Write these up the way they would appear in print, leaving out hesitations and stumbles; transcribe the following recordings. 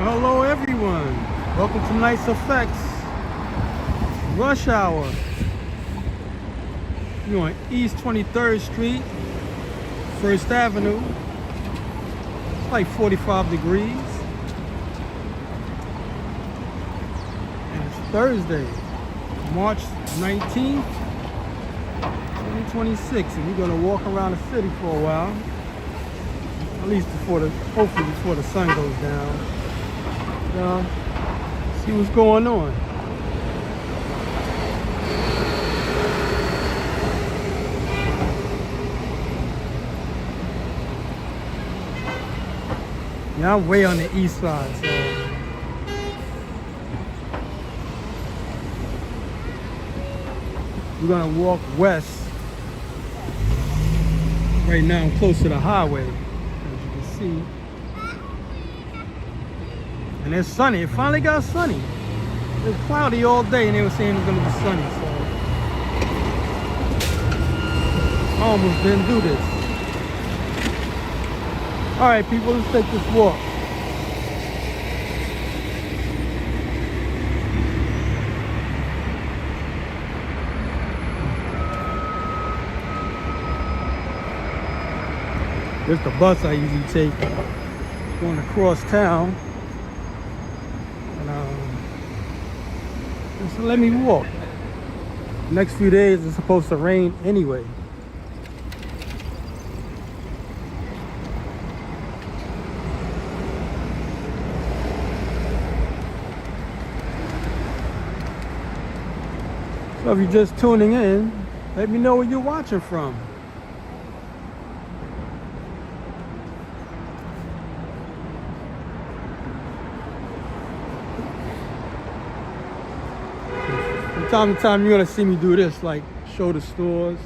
Hello everyone, welcome to Nice Effects. Rush hour. You're on East 23rd Street, 1st Avenue. It's like 45 degrees. And it's Thursday, March 19th, 2026. And we're gonna walk around the city for a while. At least hopefully before the sun goes down. See what's going on. Yeah, I'm way on the east side, so we're gonna walk west. Right now I'm close to the highway, as you can see. And it's sunny. It finally got sunny. It was cloudy all day and they were saying it was gonna be sunny, so I almost didn't do this. All right, people, let's take this walk. This is the bus I usually take going across town. So let me walk. Next few days it's supposed to rain anyway. So if you're just tuning in, let me know where you're watching from. From time to time, you're gonna see me do this, like show the stores.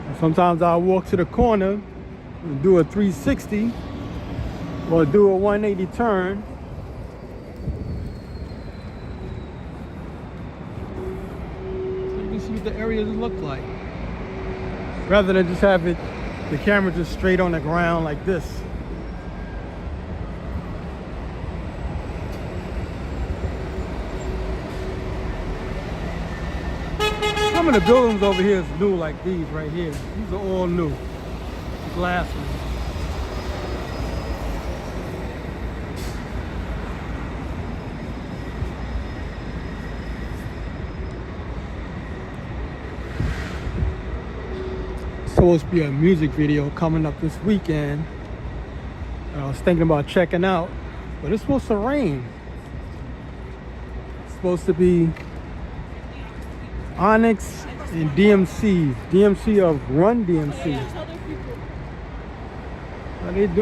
And sometimes I'll walk to the corner and do a 360 or do a 180 turn. So you can see what the areas look like. Rather than just have the camera just straight on the ground like this. Some of the buildings over here is new, like these right here. These are all new. Glass ones. It's supposed to be a music video coming up this weekend. I was thinking about checking out, but it's supposed to rain. It's supposed to be Onyx and DMC. DMC of Run DMC.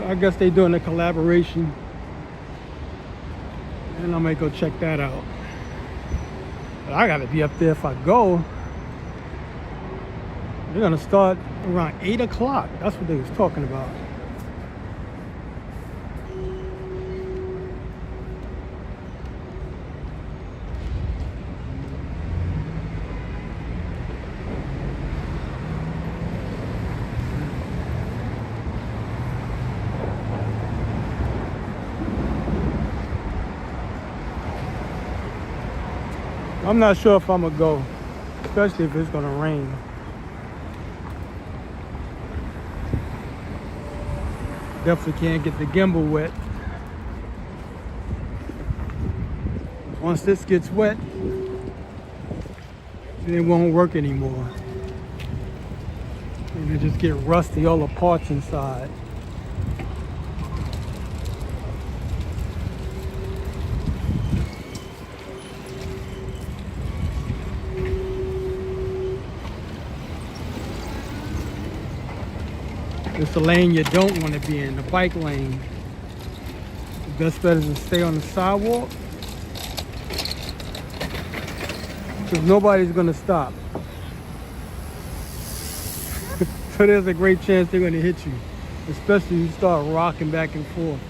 I guess they're doing a collaboration. And I might go check that out. But I gotta be up there if I go. They're gonna start around 8 o'clock. That's what they was talking about. I'm not sure if I'm gonna go, especially if it's gonna rain. Definitely can't get the gimbal wet. Once this gets wet, then it won't work anymore. And it just get rusty, all the parts inside. It's the lane you don't want to be in, the bike lane. The best bet is to stay on the sidewalk, because nobody's going to stop. So there's a great chance they're going to hit you, especially if you start rocking back and forth.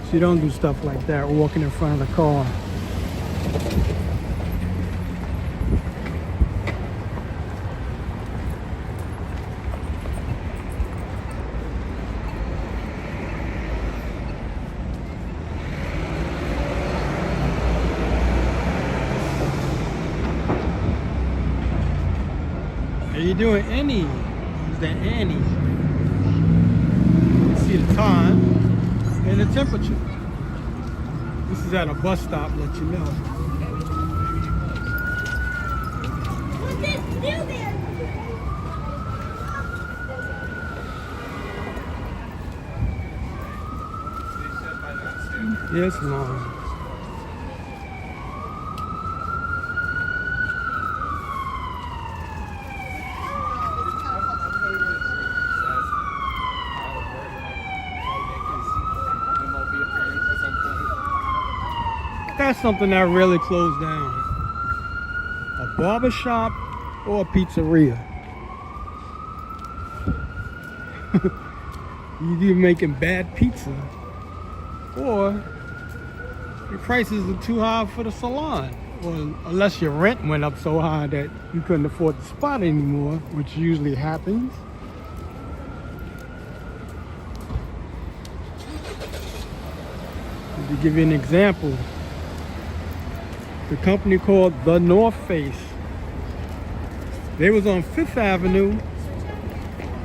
So you don't do stuff like that, walking in front of the car. Are you doing any? Is that Annie? See the time and the temperature. This is at a bus stop, let you know. What's this still there? Yeah, it's long. That's something that really closed down. A barber shop or a pizzeria. You either making bad pizza or your prices are too high for the salon. Or unless your rent went up so high that you couldn't afford the spot anymore, which usually happens. To give you an example, the company called The North Face, they was on 5th Avenue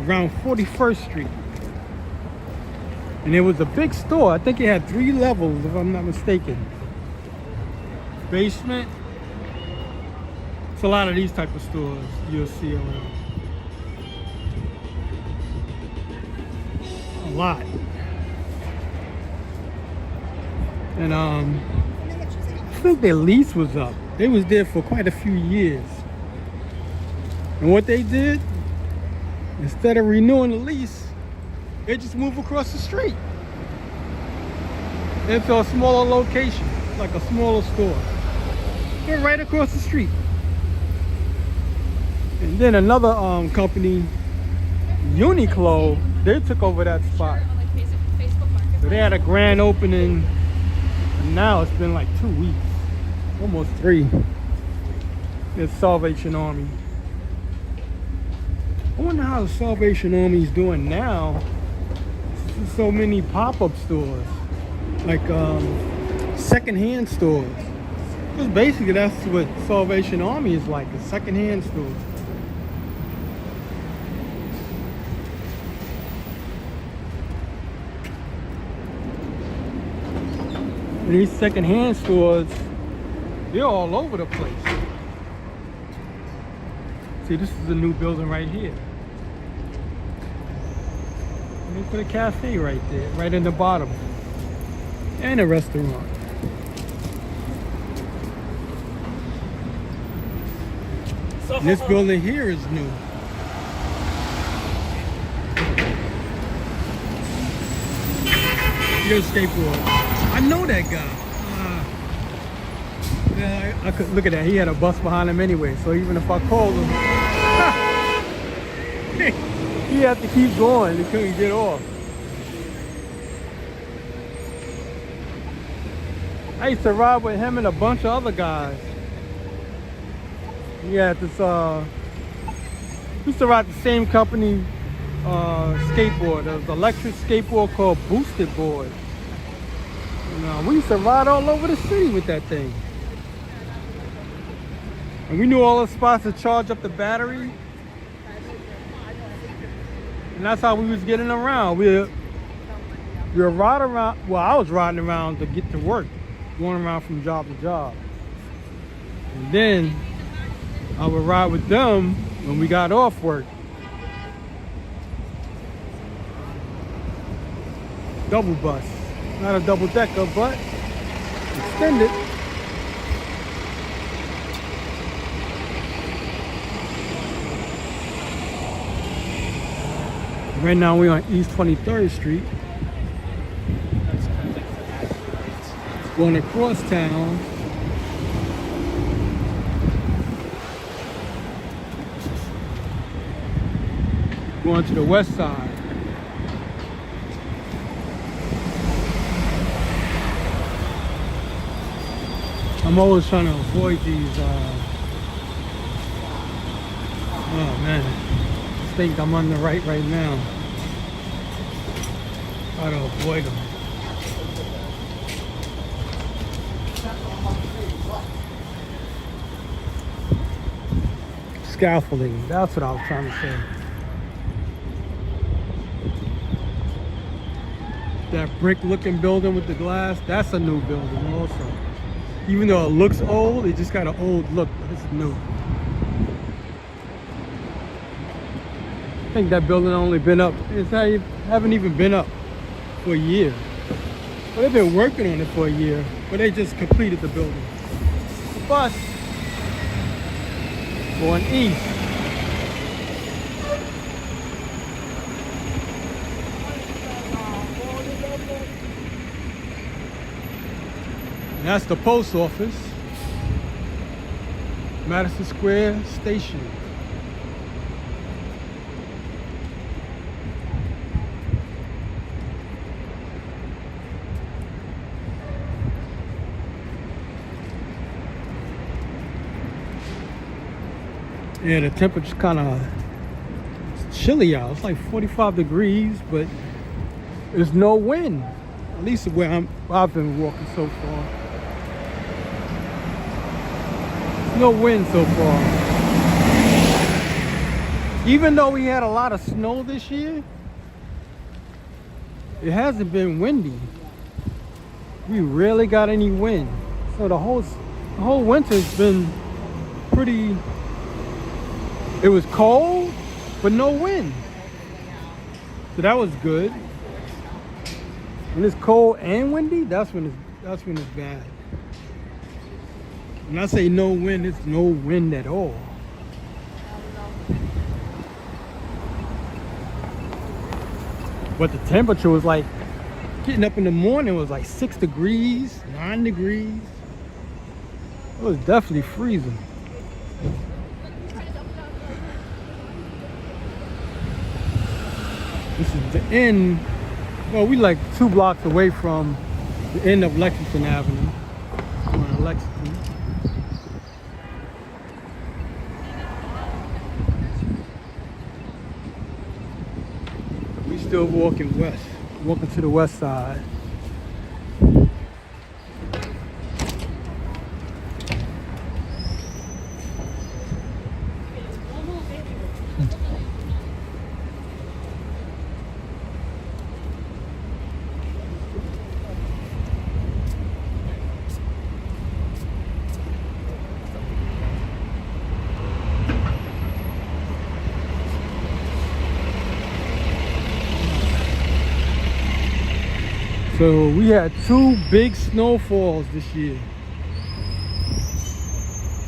around 41st Street. And it was a big store. I think it had 3 levels, if I'm not mistaken. Basement. It's a lot of these type of stores you'll see around. A lot. And I think their lease was up. They was there for quite a few years. And what they did, instead of renewing the lease, they just moved across the street into a smaller location, like a smaller store. They're right across the street. And then another company, Uniqlo, they took over that spot. So they had a grand opening, and now it's been like 2 weeks, almost 3. It's Salvation Army. I wonder how the Salvation Army is doing now. So many pop-up stores, like second-hand stores. Because basically that's what Salvation Army is like, a second-hand store. And these second-hand stores, they're all over the place. See, this is a new building right here. They put a cafe right there, right in the bottom. And a restaurant. And this building here is new. Here's skateboard. I know that guy. Yeah, I could look at that. He had a bus behind him anyway, so even if I called him, he had to keep going. He couldn't get off. I used to ride with him and a bunch of other guys. He had this, used to ride the same company skateboard. There was an electric skateboard called Boosted Board. And, we used to ride all over the city with that thing. And we knew all the spots to charge up the battery. And that's how we was getting around. We were riding around, well, I was riding around to get to work, going around from job to job. And then I would ride with them when we got off work. Double bus. Not a double decker, but extended. Right now we're on East 23rd Street. Going across town. Going to the west side. I'm always trying to avoid these. Oh man, I think I'm on the right now. Try to avoid them. Scaffolding, that's what I was trying to say. That brick looking building with the glass, that's a new building also. Even though it looks old, it just got an old look, but it's new. I think that building only been up, haven't even been up for a year. Well, they've been working on it for a year, but they just completed the building. The bus going east. And that's the post office. Madison Square Station. Yeah, the temperature's kind of chilly out. It's like 45 degrees, but there's no wind. At least where I've been walking so far. There's no wind so far. Even though we had a lot of snow this year, it hasn't been windy. We rarely got any wind. So the whole winter's been pretty. It was cold, but no wind. So that was good. When it's cold and windy, that's when it's bad. When I say no wind, it's no wind at all. But the temperature was like, getting up in the morning was like 6 degrees, 9 degrees. It was definitely freezing. This is the end. Well, we like 2 blocks away from the end of Lexington Avenue. Lexington. We still walking west, walking to the west side. So we had 2 big snowfalls this year.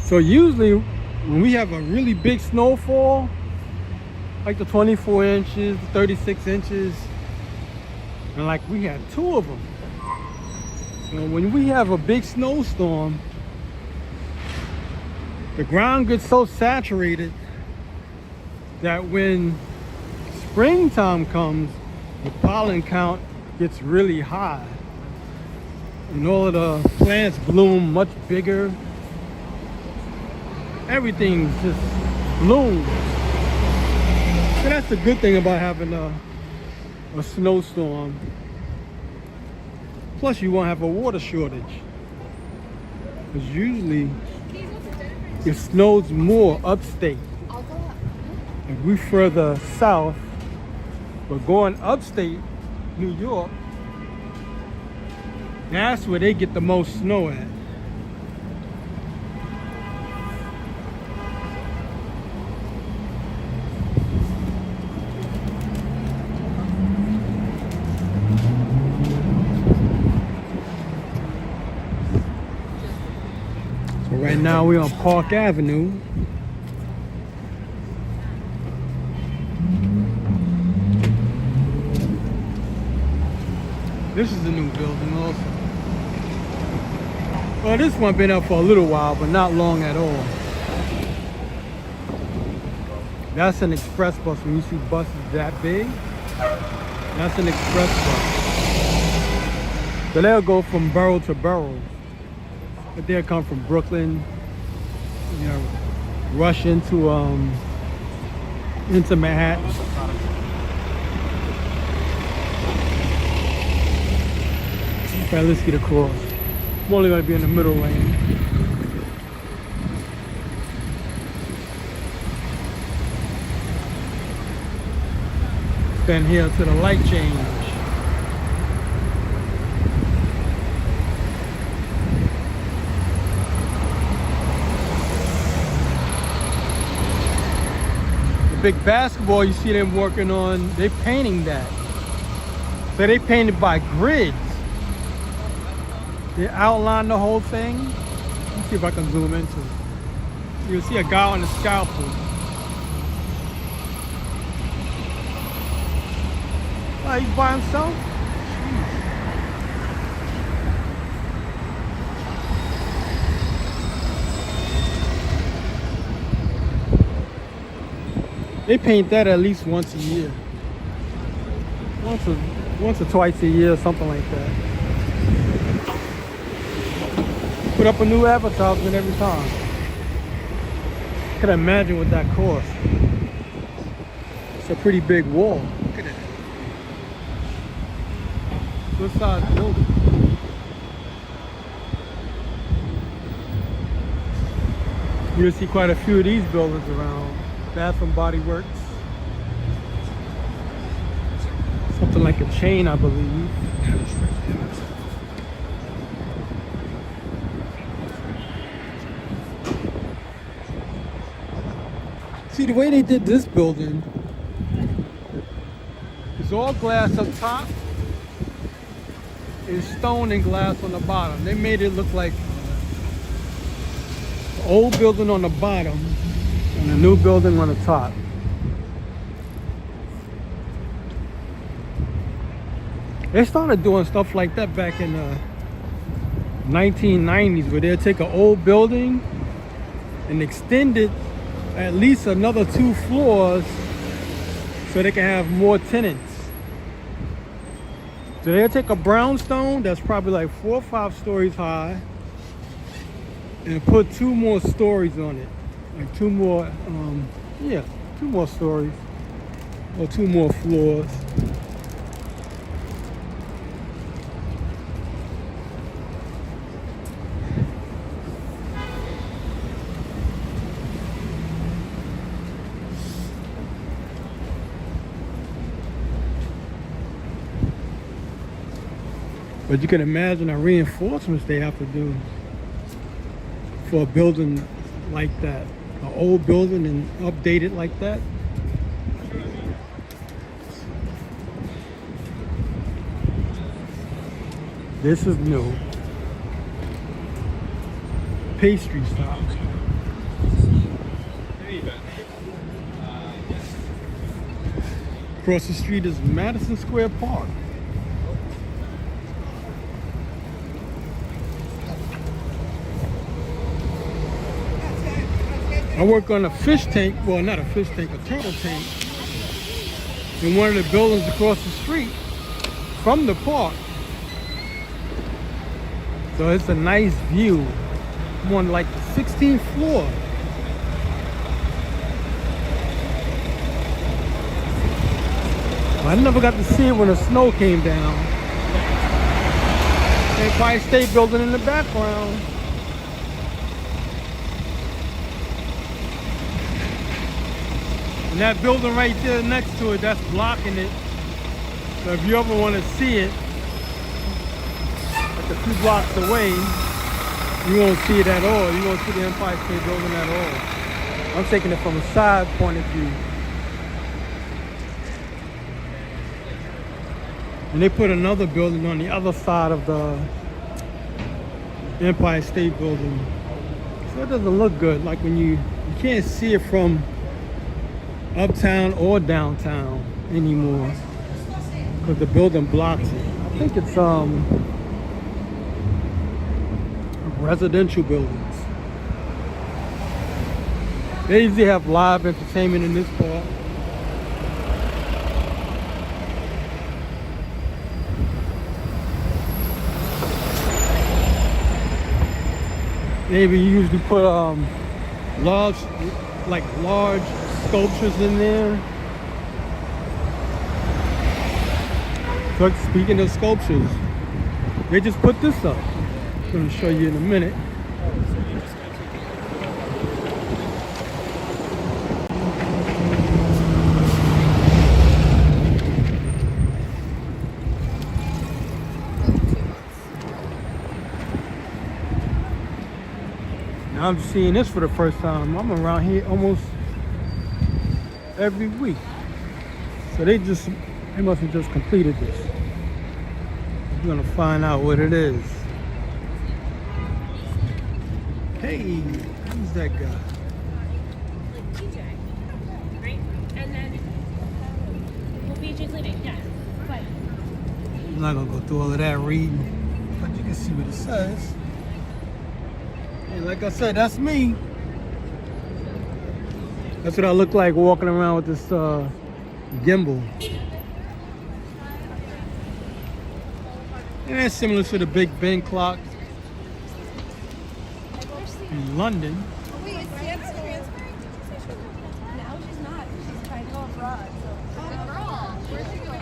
So usually when we have a really big snowfall, like the 24 inches, the 36 inches, and like we had 2 of them. So when we have a big snowstorm, the ground gets so saturated that when springtime comes, the pollen count gets really high and all of the plants bloom much bigger. Everything just blooms. So that's the good thing about having a snowstorm. Plus you won't have a water shortage, because usually it snows more upstate. If we further south, but going upstate New York, that's where they get the most snow at. So right now we're on Park Avenue. This is a new building also. Well, this one been up for a little while, but not long at all. That's an express bus. When you see buses that big, that's an express bus. So they'll go from borough to borough. but they'll come from Brooklyn, you know, rush into Manhattan. Okay, let's get across. I'm only gonna be in the middle lane. Stand here to the light change. The big basketball you see them working on, they're painting that. So they painted by grids. They outline the whole thing. Let's see if I can zoom into it. You'll see a guy on a scalpel. Oh, he's by himself? Jeez. They paint that at least once a year. Once or twice a year, something like that. Put up a new advertisement every time. I can imagine what that costs. It's a pretty big wall. Look at it. Good size building. You'll see quite a few of these buildings around. Bath and Body Works. Something like a chain, I believe. See, the way they did this building, it's all glass up top and stone and glass on the bottom. They made it look like the old building on the bottom and a new building on the top. They started doing stuff like that back in the 1990s, where they'd take an old building and extend it at least another 2 floors so they can have more tenants. So they'll take a brownstone that's probably like 4 or 5 stories high and put 2 more stories on it. Like 2 more, 2 more stories or 2 more floors. But you can imagine the reinforcements they have to do for a building like that. An old building and update it like that. This is new. Pastry style. Across the street is Madison Square Park. I work on a fish tank, well, not a fish tank, a turtle tank, in one of the buildings across the street from the park. So it's a nice view. I'm on like the 16th floor. I never got to see it when the snow came down. Empire State Building in the background. And that building right there next to it, that's blocking it. So if you ever want to see it, like a few blocks away, you won't see it at all. You won't see the Empire State Building at all. I'm taking it from a side point of view. And they put another building on the other side of the Empire State Building. So it doesn't look good. Like when you can't see it from uptown or downtown anymore because the building blocks it. I think it's residential buildings. They usually have live entertainment in this part. They usually put large sculptures in there. But speaking of sculptures, they just put this up. I'm going to show you in a minute. Now I'm seeing this for the first time. I'm around here almost every week. So they must have just completed this. We're gonna find out what it is. Hey, who's that guy? TJ, right? And then, well, BJ's leaving, yeah. But I'm not gonna go through all of that reading, but you can see what it says. And like I said, that's me. That's what I look like walking around with this gimbal. And that's similar to the Big Ben clock in London. wait, is Sam's transferring? No, she's not. She's trying to go abroad. So. Oh, girl, where's she going?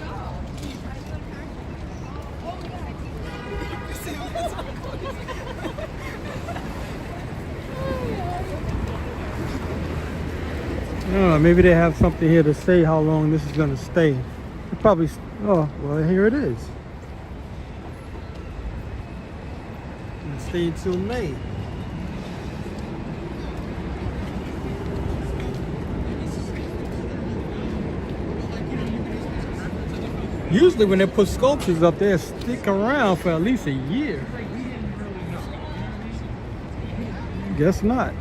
I don't know, maybe they have something here to say how long this is gonna stay. It probably, oh, well, here it is. Gonna stay until May. Usually when they put sculptures up there, stick around for at least a year. Guess not.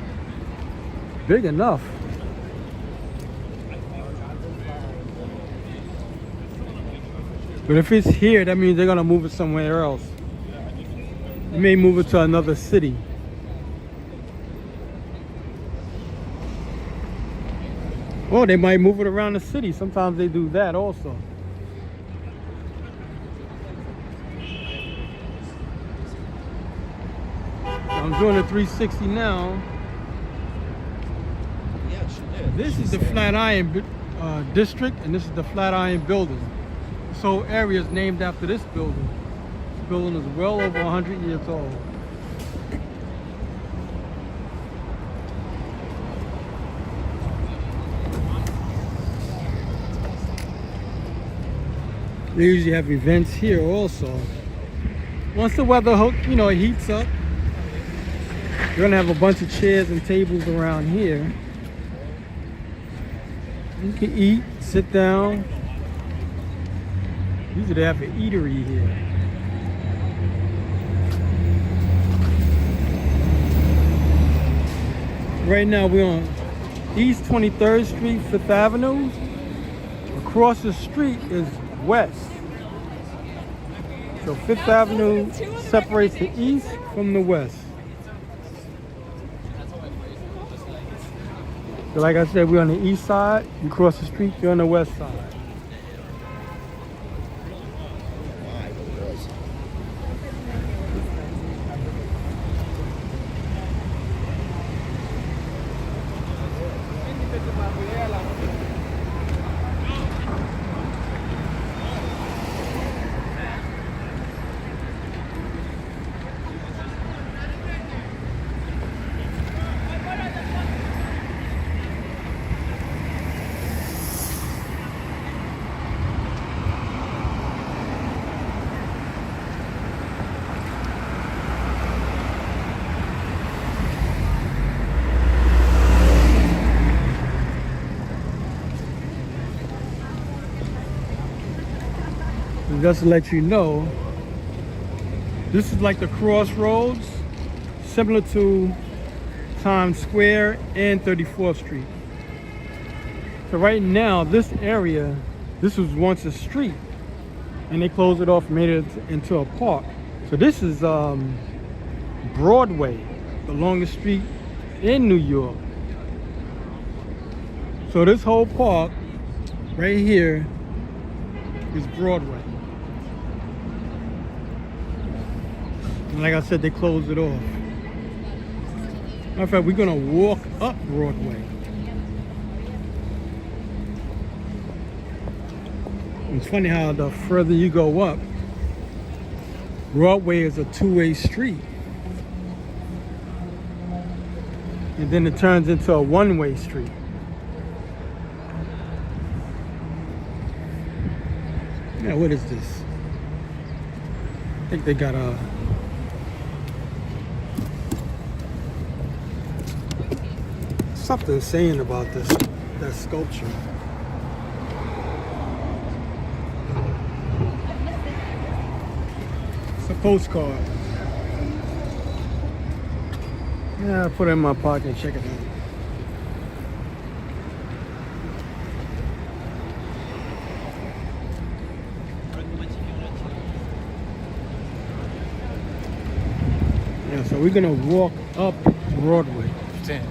Big enough. But if it's here, that means they're gonna move it somewhere else. They may move it to another city. Or they might move it around the city. Sometimes they do that also. I'm doing a 360 now. Yeah, she did. This is the Flatiron district, and this is the Flatiron building. This whole area is named after this building. This building is well over 100 years old. They usually have events here also. Once the weather, heats up, you're gonna have a bunch of chairs and tables around here. You can eat, sit down. Usually they have an eatery here. Right now we're on East 23rd Street, 5th Avenue. Across the street is West. So 5th Avenue separates the east from the west. So like I said, we're on the east side. You cross the street, you're on the west side. Just to let you know, this is like the crossroads, similar to Times Square and 34th Street. So right now, this area, this was once a street, and they closed it off and made it into a park. So this is Broadway, the longest street in New York. So this whole park right here is Broadway. And like I said, they closed it off. Matter of fact, we're gonna walk up Broadway. It's funny how the further you go up, Broadway is a two-way street. And then it turns into a one-way street. Yeah, what is this? I think they got a... something saying about this, that sculpture. It's a postcard. Yeah, I'll put it in my pocket and check it out. Yeah, so we're gonna walk up Broadway. 10.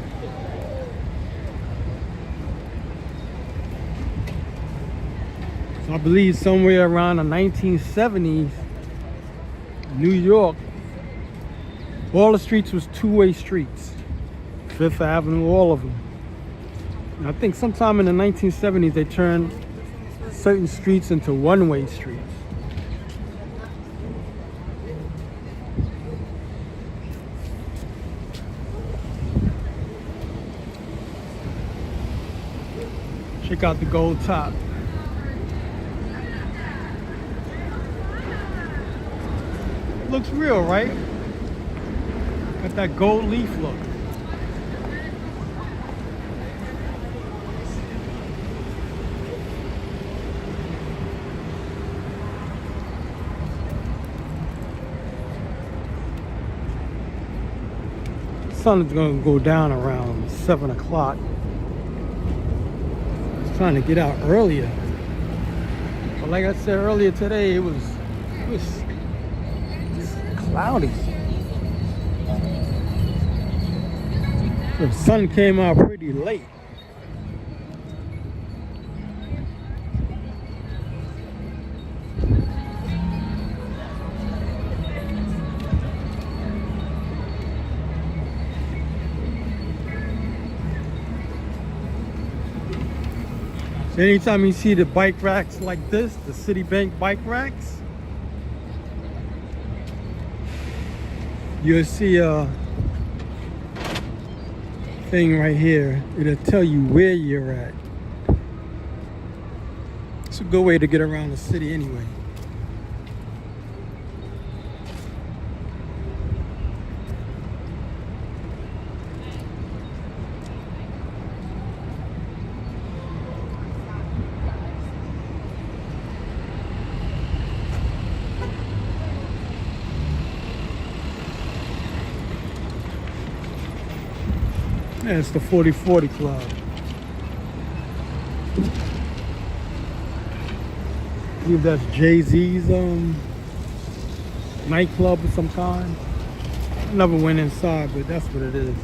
So I believe somewhere around the 1970s, New York, all the streets was two-way streets. Fifth Avenue, all of them. And I think sometime in the 1970s they turned certain streets into one-way streets. Check out the gold top. Looks real, right? Got that gold leaf look. The sun is gonna go down around 7 o'clock. Trying to get out earlier, but like I said earlier today, it was cloudy. The sun came out pretty late. So anytime you see the bike racks like this, the Citibank bike racks, you'll see a thing right here. It'll tell you where you're at. It's a good way to get around the city anyway. Yeah, it's the 4040 Club. I believe that's Jay-Z's nightclub of some kind. I never went inside, but that's what it is.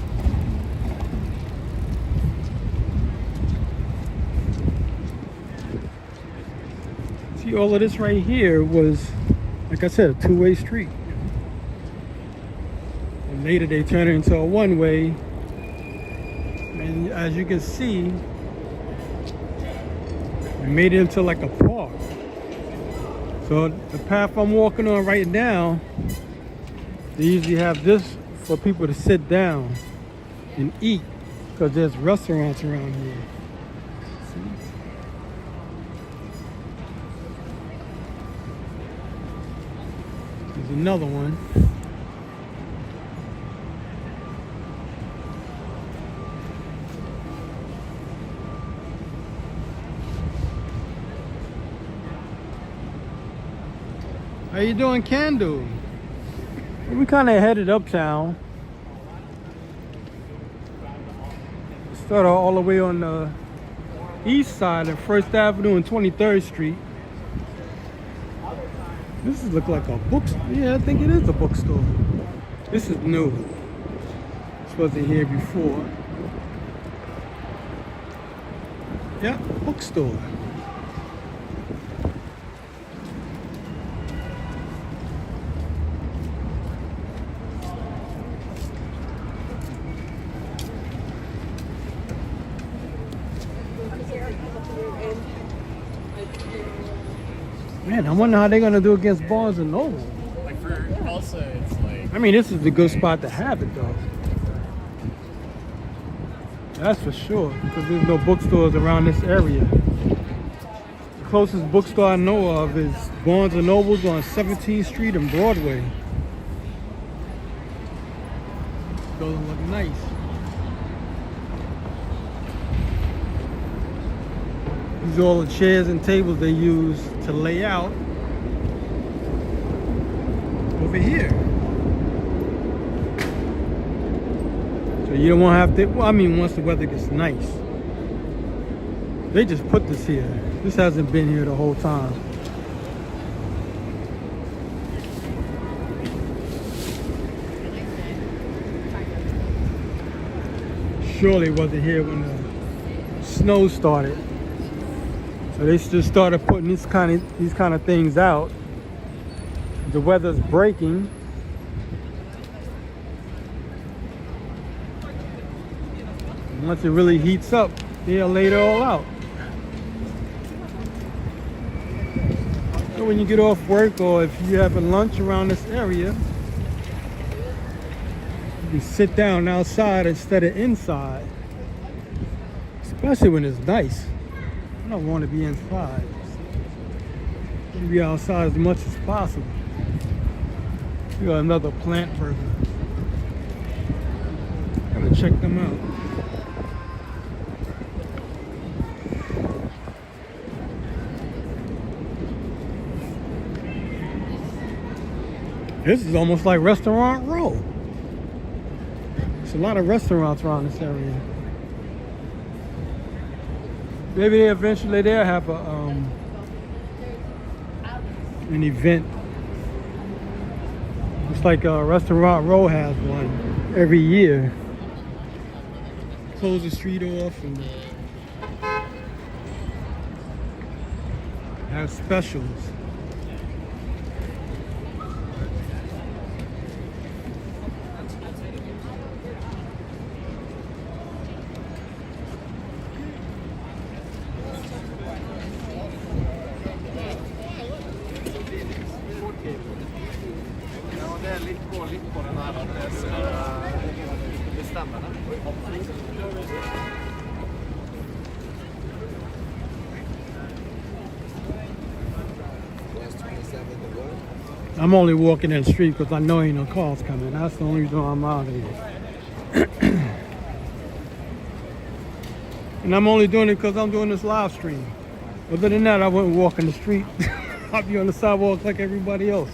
See, all of this right here was, like I said, a two-way street. And later they turned it into a one-way. And as you can see, it made it into like a park. So the path I'm walking on right now, they usually have this for people to sit down and eat, because there's restaurants around here. See? There's another one. How you doing, Candle? We kind of headed uptown. Started all the way on the east side of First Avenue and 23rd Street. This is look like a bookstore. Yeah, I think it is a bookstore. This is new. This wasn't here before. Yeah, bookstore. Man, I wonder how they're gonna do against Barnes and Noble. Like for Tulsa, it's like I mean, this is a good spot to have it though. That's for sure, because there's no bookstores around this area. The closest bookstore I know of is Barnes and Noble's on 17th Street and Broadway. Building look nice. These are all the chairs and tables they use to lay out over here. So you don't want to have to, well, I mean, once the weather gets nice. They just put this here. This hasn't been here the whole time. Surely wasn't here when the snow started. So they just started putting these kind of things out. The weather's breaking. And once it really heats up, they'll lay it all out. So when you get off work or if you're having lunch around this area, you can sit down outside instead of inside. Especially when it's nice. I don't want to be inside. I want to be outside as much as possible. We got another plant burger. Gotta check them out. This is almost like Restaurant Row. There's a lot of restaurants around this area. Maybe eventually they'll have an event. It's like Restaurant Row has one every year. Close the street off and have specials. I'm only walking in the street because I know ain't no cars coming. That's the only reason I'm out here. And I'm only doing it because I'm doing this live stream. Other than that, I wouldn't walk in the street. I'll be on the sidewalk like everybody else.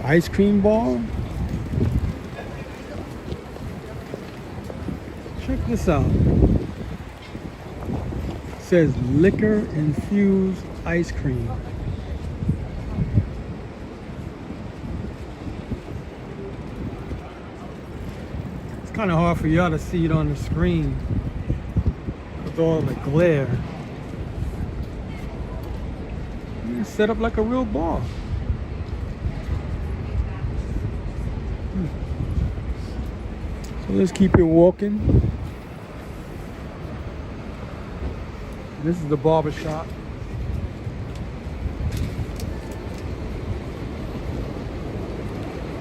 Ice cream bar. Check this out. It says liquor infused ice cream. It's kind of hard for y'all to see it on the screen with all the glare. It's set up like a real bar. So let's keep it walking. This is the barber shop.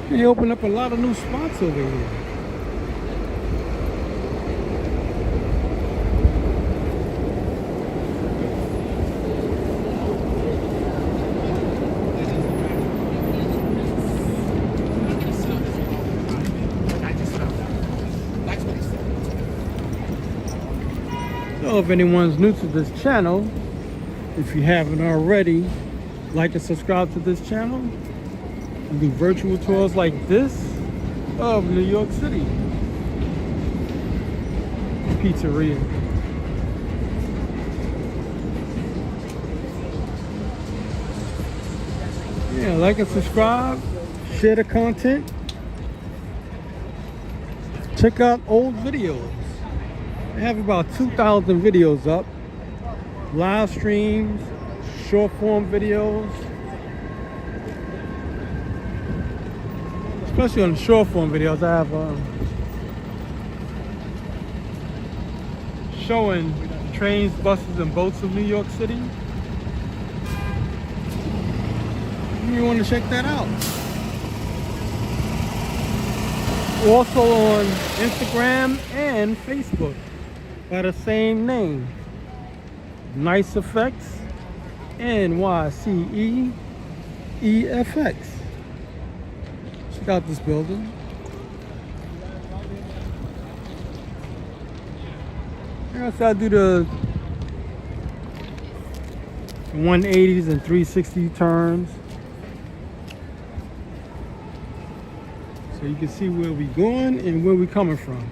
They opened up a lot of new spots over here. So if anyone's new to this channel, if you haven't already, like and subscribe to this channel. We do virtual tours like this of New York City. Pizzeria. Yeah, like and subscribe, share the content, check out old videos. I have about 2,000 videos up, live streams, short form videos. Especially on the short form videos, I have showing trains, buses, and boats of New York City. You want to check that out. Also on Instagram and Facebook by the same name. Nice Effects, NYCEEFX. Check out this building. So I do the 180s and 360 turns. So you can see where we going and where we coming from.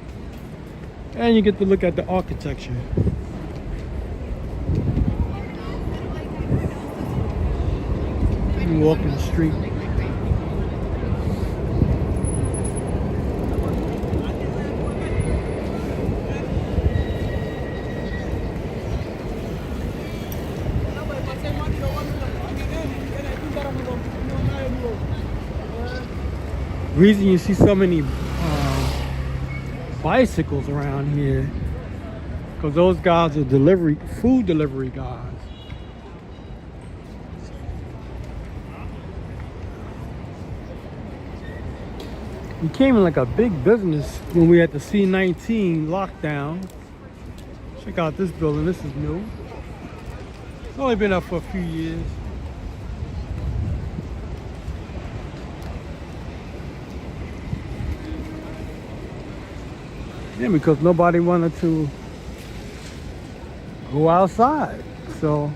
And you get to look at the architecture. And walking the street. Reason you see so many bicycles around here, because those guys are food delivery guys. We came in like a big business when we had the C-19 lockdown. Check out this building. This is new. It's only been up for a few years. Yeah, because nobody wanted to go outside. So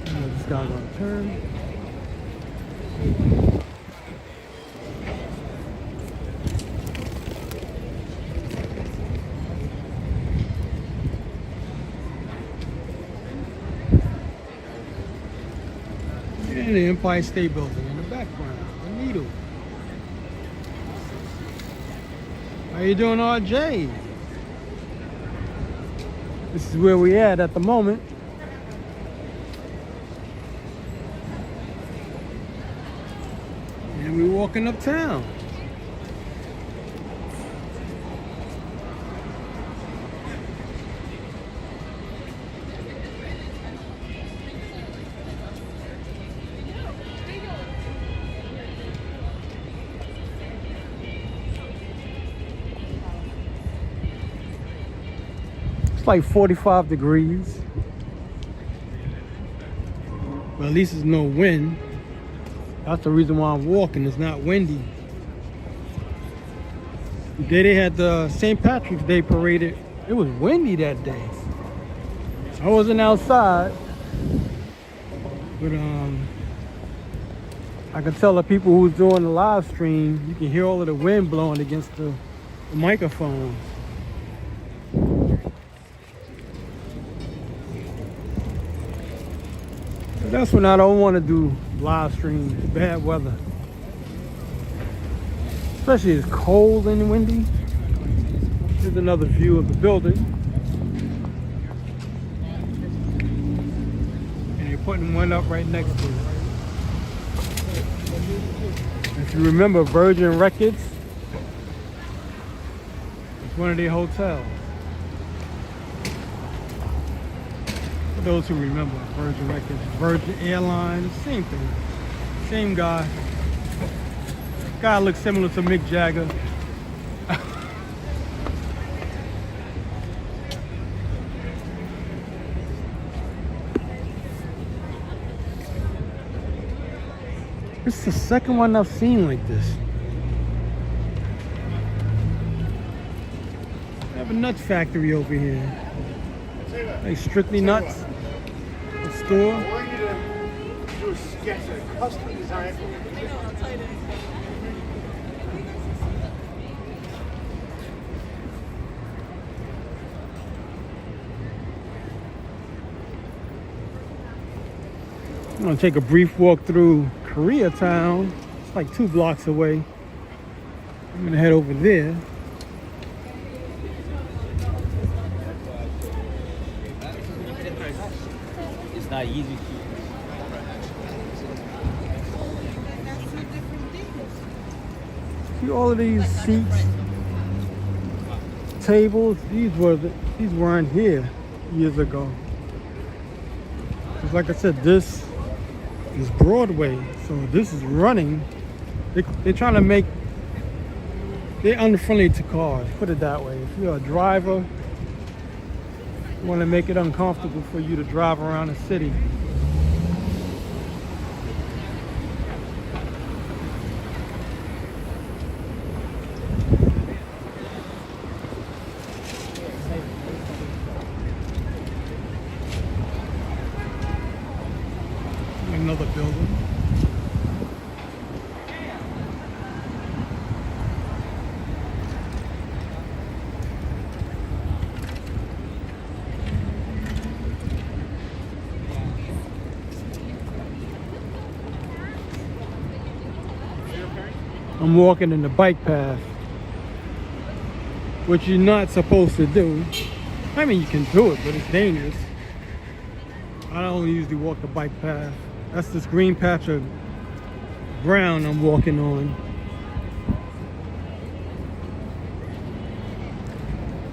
this guy's gonna turn. And the Empire State Building in the background, the Needle. How you doing, RJ? This is where we at the moment. And we're walking uptown. It's like 45 degrees. But at least there's no wind. That's the reason why I'm walking. It's not windy. The day they had the St. Patrick's Day parade, it was windy that day. I wasn't outside. But I could tell the people who was doing the live stream, you can hear all of the wind blowing against the microphones. That's when I don't want to do live streams, bad weather. Especially it's cold and windy. Here's another view of the building. And they're putting one up right next to it. If you remember Virgin Records, it's one of their hotels. For those who remember Virgin Records, Virgin Airlines, same thing. Same guy. Guy looks similar to Mick Jagger. This is the second one I've seen like this. They have a nuts factory over here. Like Strictly Nuts. A store. I want you to do a sketch, a custom design. I'm gonna take a brief walk through Koreatown. It's like 2 blocks away. I'm gonna head over there. It's not easy. See all of these seats, tables. These weren't here years ago. 'Cause like I said, this is Broadway, so this is running. They're trying to make, they're unfriendly to cars, put it that way. If you're a driver, you want to make it uncomfortable for you to drive around the city. Another building. I'm walking in the bike path, which you're not supposed to do. I mean, you can do it, but it's dangerous. I don't usually walk the bike path. That's this green patch of ground I'm walking on.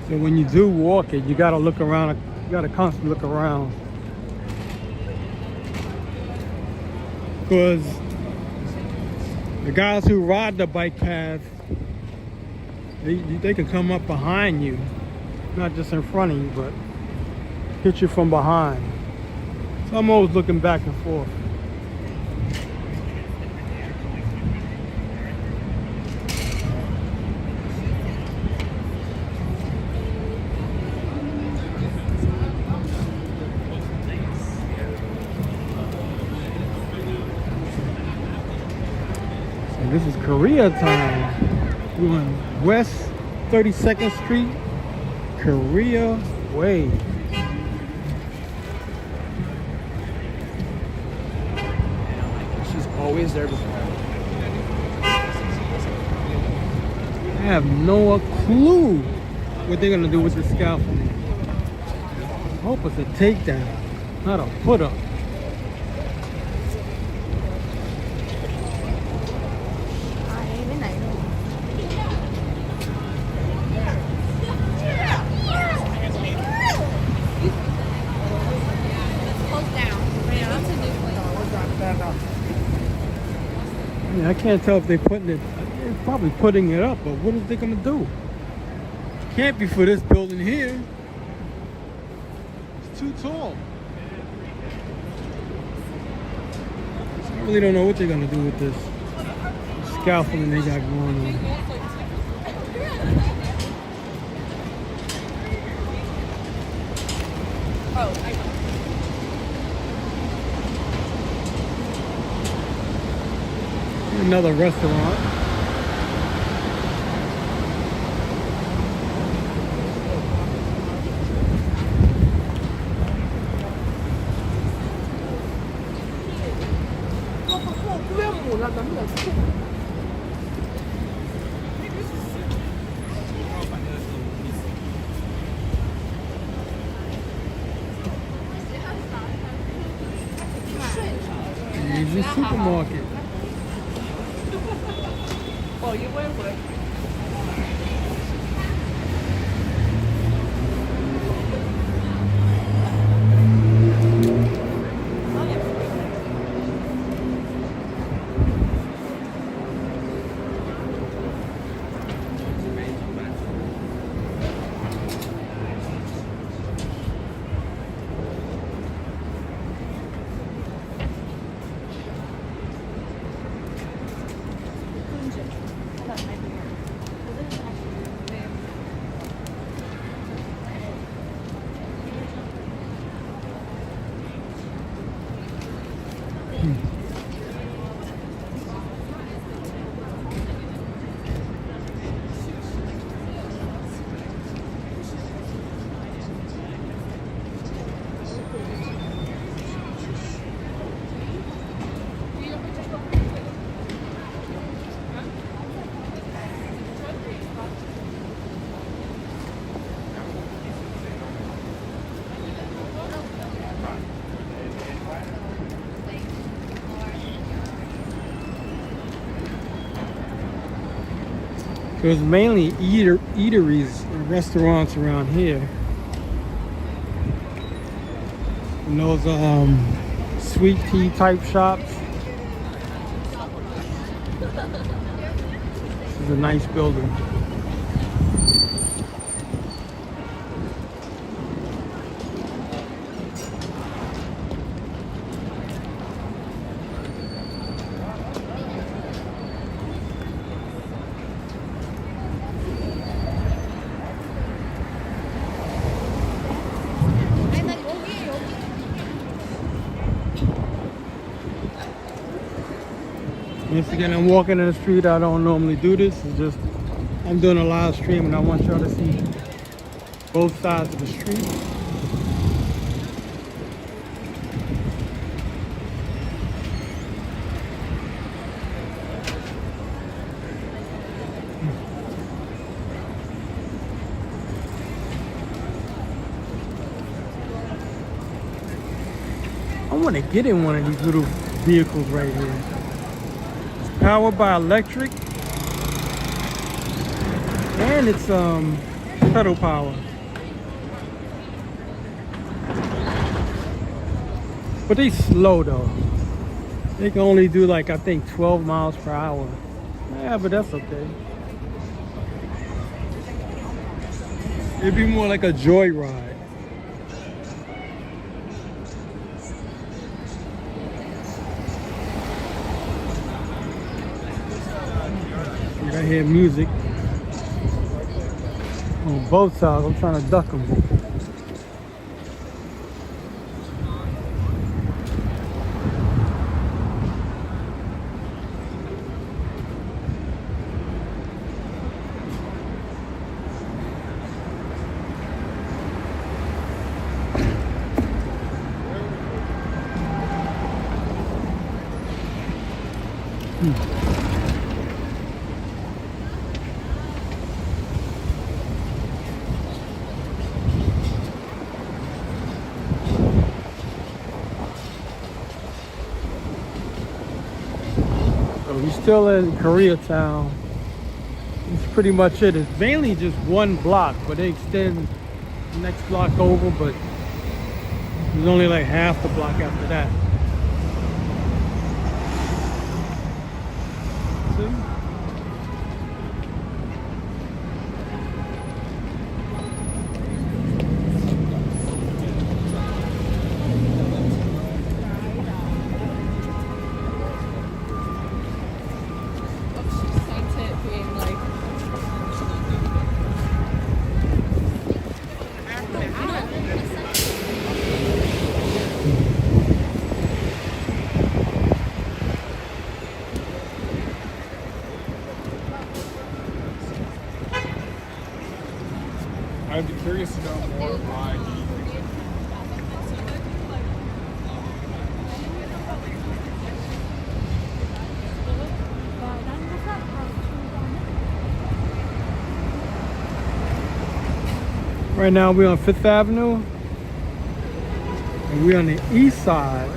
So when you do walk it, you gotta look around. You gotta constantly look around. Because the guys who ride the bike path, they can come up behind you. Not just in front of you, but hit you from behind. So I'm always looking back and forth. So this is Koreatown. We're on West 32nd Street, Korea Way. Always there before. I have no clue what they're gonna do with the scaffolding. I hope it's a takedown, not a put up. I can't tell if they're putting it, they're probably putting it up, but what is they gonna do? It can't be for this building here. It's too tall. So I really don't know what they're gonna do with this scaffolding they got going on. Another restaurant. It's a supermarket. There's mainly eateries and restaurants around here. And those sweet tea type shops. This is a nice building. Once again, I'm walking in the street. I don't normally do this. It's just I'm doing a live stream and I want y'all to see both sides of the street. I want to get in one of these little vehicles right here. Powered by electric, and it's pedal power. But they slow though. They can only do like I think 12 miles per hour. Yeah, but that's okay. It'd be more like a joyride. I hear music on both sides. I'm trying to duck them. We're still in Koreatown. It's pretty much it. It's mainly just one block, but they extend the next block over, but there's only like half the block after that. See? I'd be curious to know more why he. Right now we're on 5th Avenue. And we're on the east side.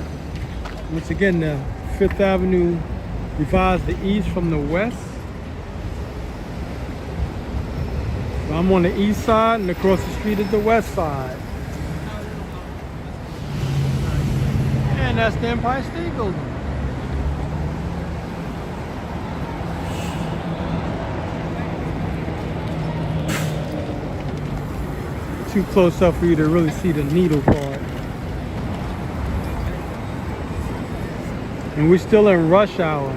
Once again, the 5th Avenue divides the east from the west. So I'm on the east side, and across the street is the west side. And that's the Empire State Building. Too close up for you to really see the needle part. And we're still in rush hour.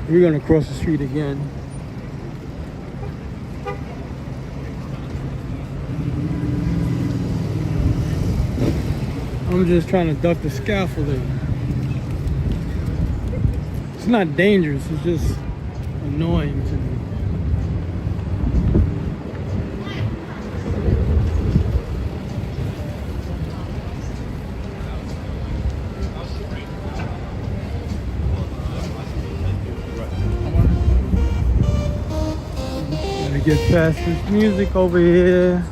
We're gonna cross the street again. I'm just trying to duck the scaffolding. It's not dangerous, it's just annoying to me. Gotta get past this music over here.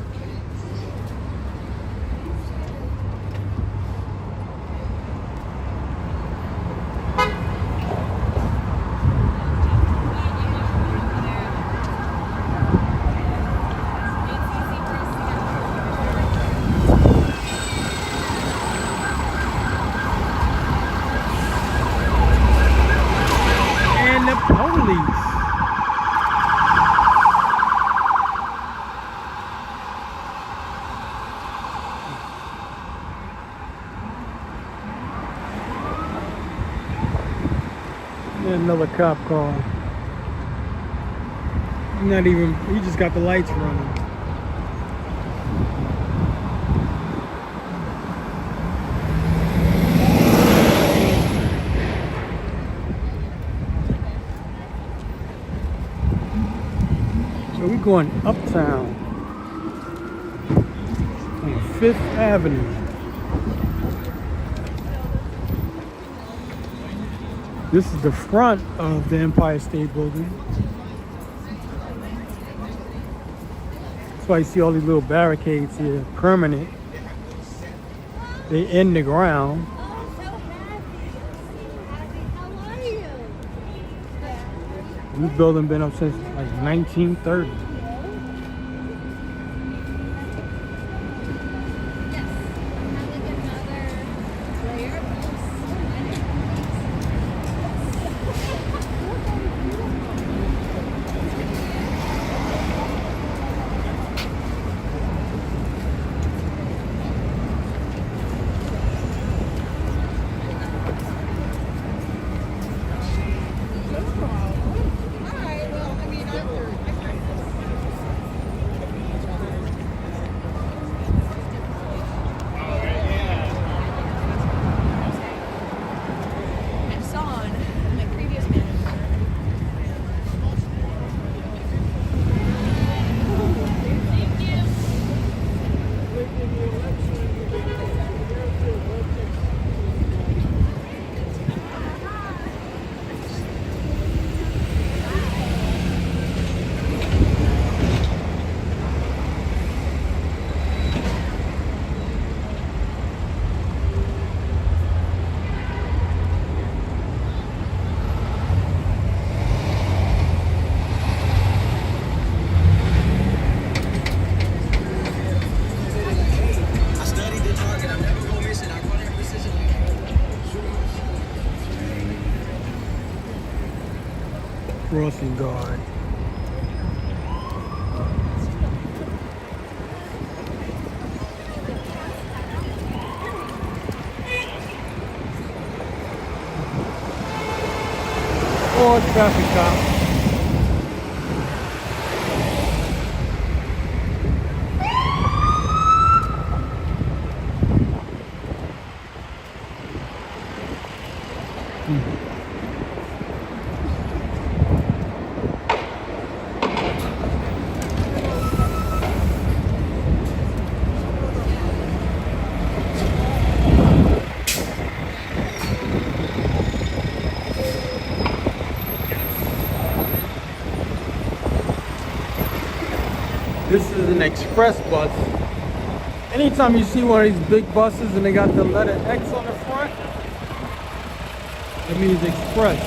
Another cop car. Not even, he just got the lights running. So we're going uptown on 5th Avenue. This is the front of the Empire State Building. That's why you see all these little barricades here, permanent. They in the ground. Oh, I'm so happy. How are you? This building been up since like 1930. Crossing guard. Or traffic cop. This is an express bus. Anytime you see one of these big buses and they got the letter X on the front, that means express.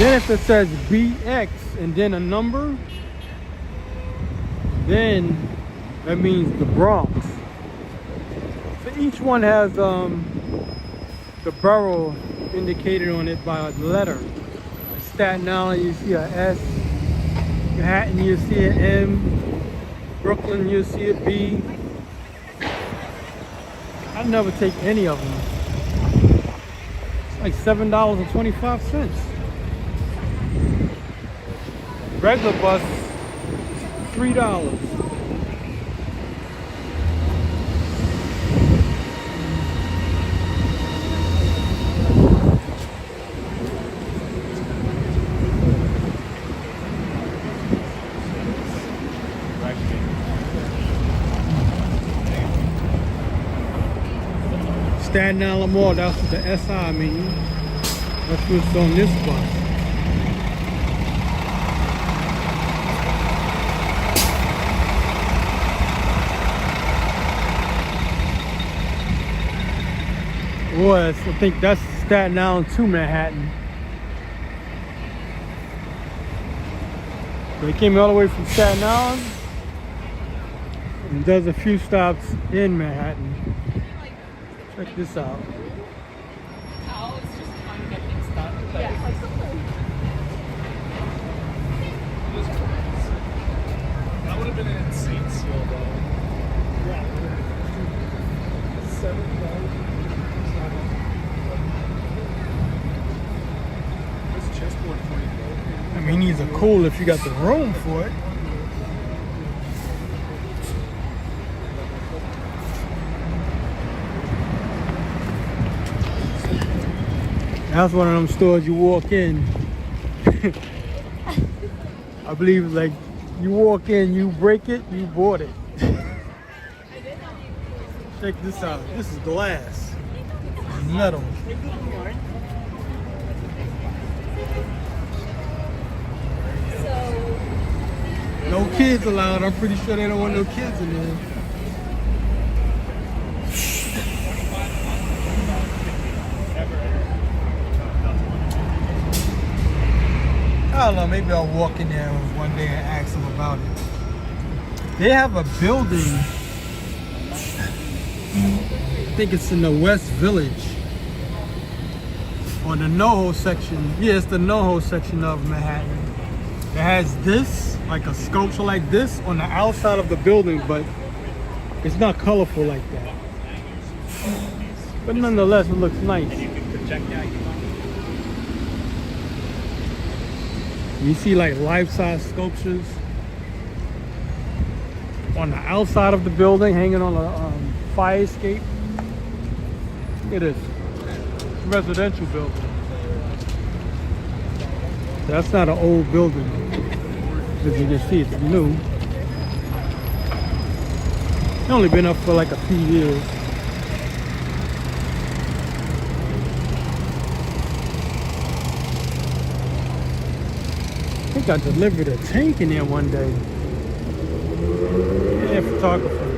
Then if it says BX and then a number, then that means the Bronx. So each one has the borough indicated on it by a letter. Staten Island, you see a S. Manhattan, you see an M. Brooklyn, you see a B. I never take any of them. It's like $7.25. Regular bus, $3. Staten Island Mall, that's what the SI means. That's what's on this bus. Was, I think that's Staten Island to Manhattan. So he came all the way from Staten Island and does a few stops in Manhattan. Check this out. Oh, it's just trying to get things done. That would have been an insane seal, though. Yeah. This chessboard for you, though. I mean, these are cool if you got the room for it. That's one of them stores you walk in. I believe like you walk in, you break it, you bought it. Check this out. This is glass. Metal. No kids allowed. I'm pretty sure they don't want no kids in there. I don't know, maybe I'll walk in there one day and ask them about it. They have a building, I think it's in the West Village, or the NoHo section. Yeah, it's the NoHo section of Manhattan. It has this, like a sculpture like this, on the outside of the building, but it's not colorful like that. But nonetheless, it looks nice. You see like life-size sculptures on the outside of the building, hanging on a fire escape. Look at this. It's a residential building. That's not an old building. As you can see, it's new. It's only been up for like a few years. I think I delivered a tank in there one day. Yeah, photographer.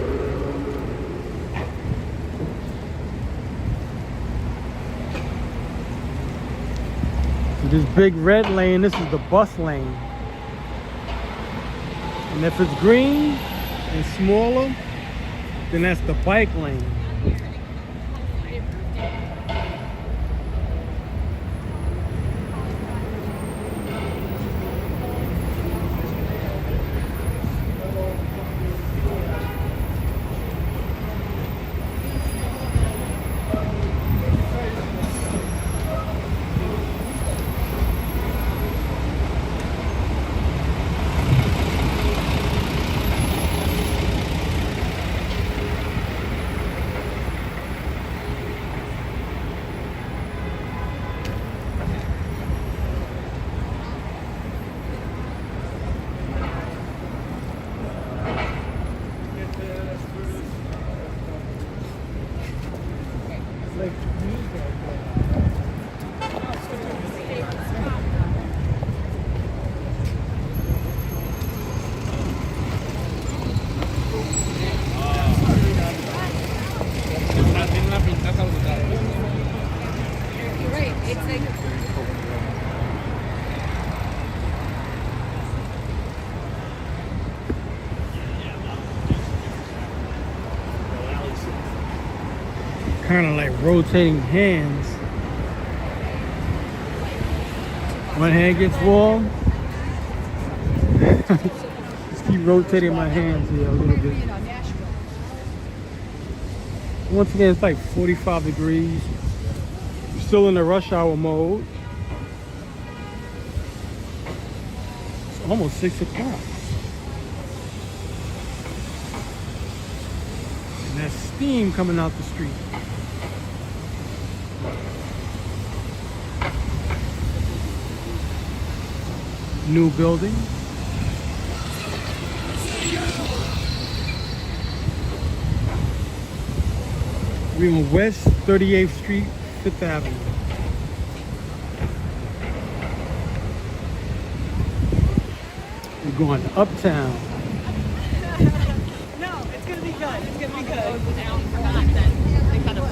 So this big red lane, this is the bus lane. And if it's green and smaller, then that's the bike lane. Kind of like rotating hands. One hand gets warm. Just keep rotating my hands here a little bit. Once again, it's like 45 degrees. We're still in the rush hour mode. It's almost 6 o'clock. And there's steam coming out the street. New building. We're on West 38th Street, 5th Avenue. We're going to Uptown. No, it's gonna be good. It's gonna be good. Down for that, then they kind of.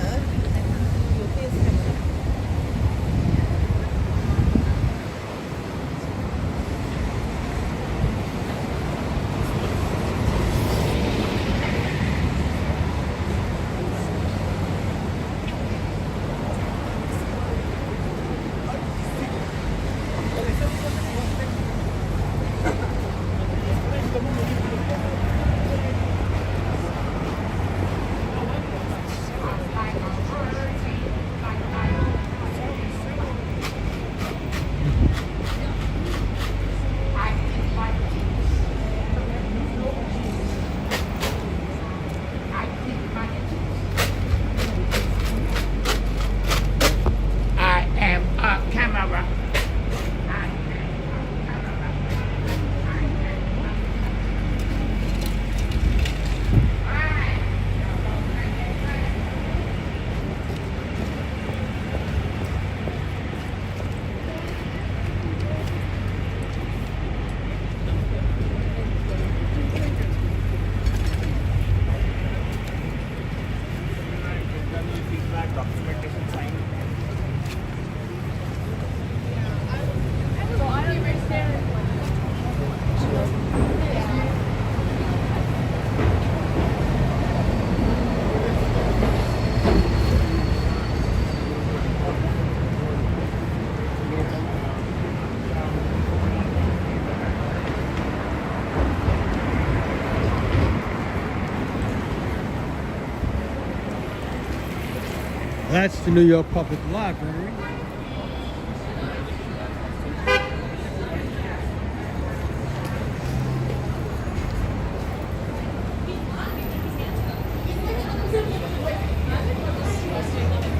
That's the New York Public Library.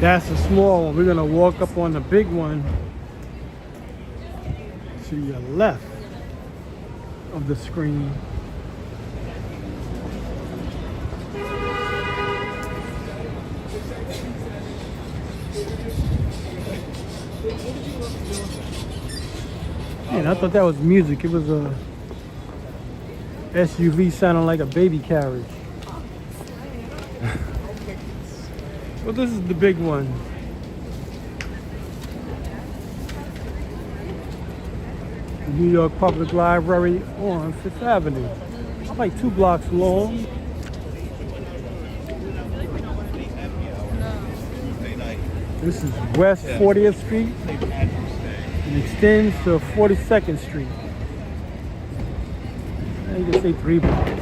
That's a small one. We're gonna walk up on the big one to your left of the screen. Man, I thought that was music. It was a SUV sounding like a baby carriage. Well, this is the big one. The New York Public Library on 5th Avenue. It's like 2 blocks long. This is West 40th Street. It extends to 42nd Street. You can say 3 blocks.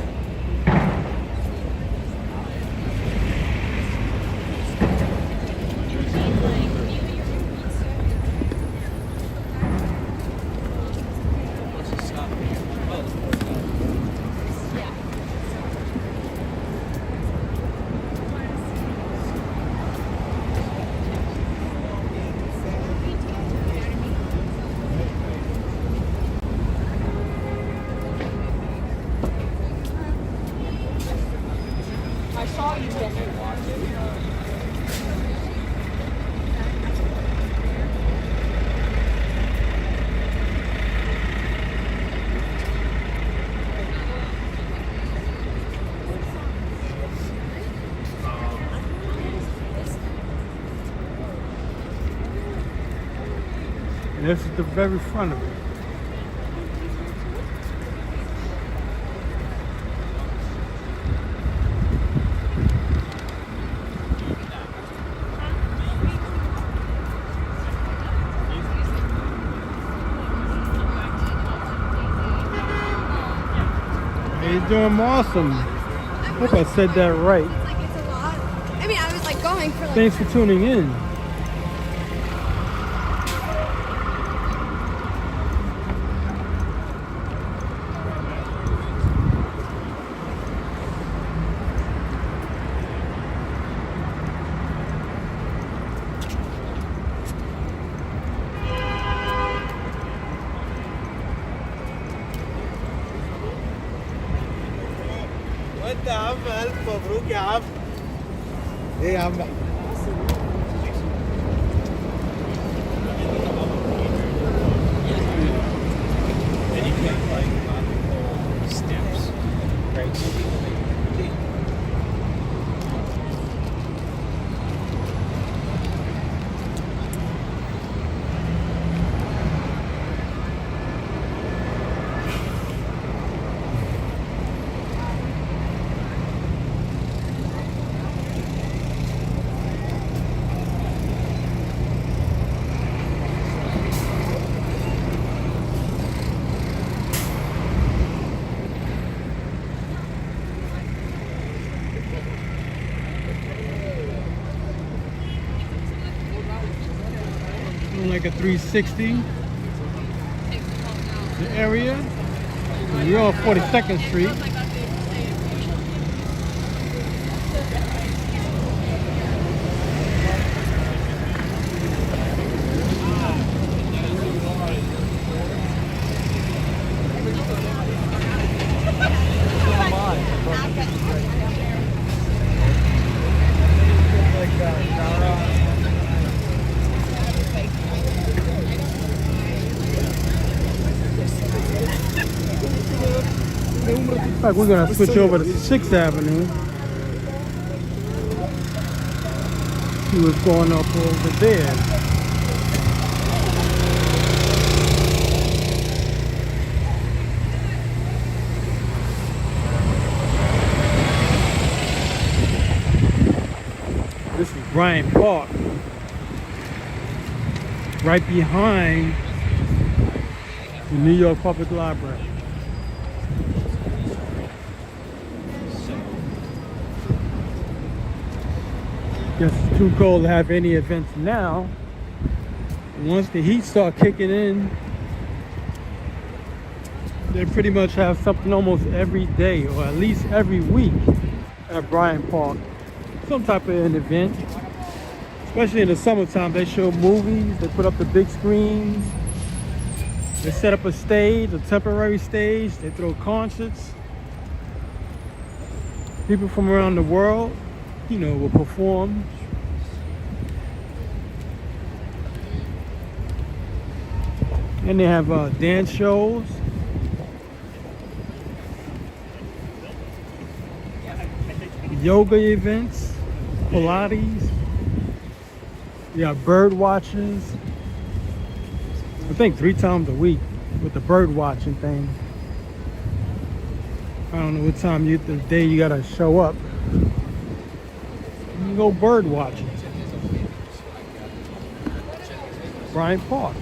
And this is the very front of it. Hey, you're doing awesome. I hope I said that right. Like it's a lot. I mean, I was like going for like. Thanks for tuning in. وانت يا عم الف مبروك يا عم. ايه يا عم؟ Like a 360. The area. You're on 42nd Street. Like we're gonna switch over to 6th Avenue. See what's going up over there. This is Bryant Park. Right behind the New York Public Library. Guess it's too cold to have any events now. Once the heat start kicking in, they pretty much have something almost every day, or at least every week at Bryant Park. Some type of an event. Especially in the summertime, they show movies, they put up the big screens, they set up a stage, a temporary stage, they throw concerts. People from around the world, you know, will perform. And they have dance shows. Yoga events, Pilates. You got bird watchers. I think 3 times a week with the bird watching thing. I don't know what time the day you gotta show up. You can go bird watching. Bryant Park.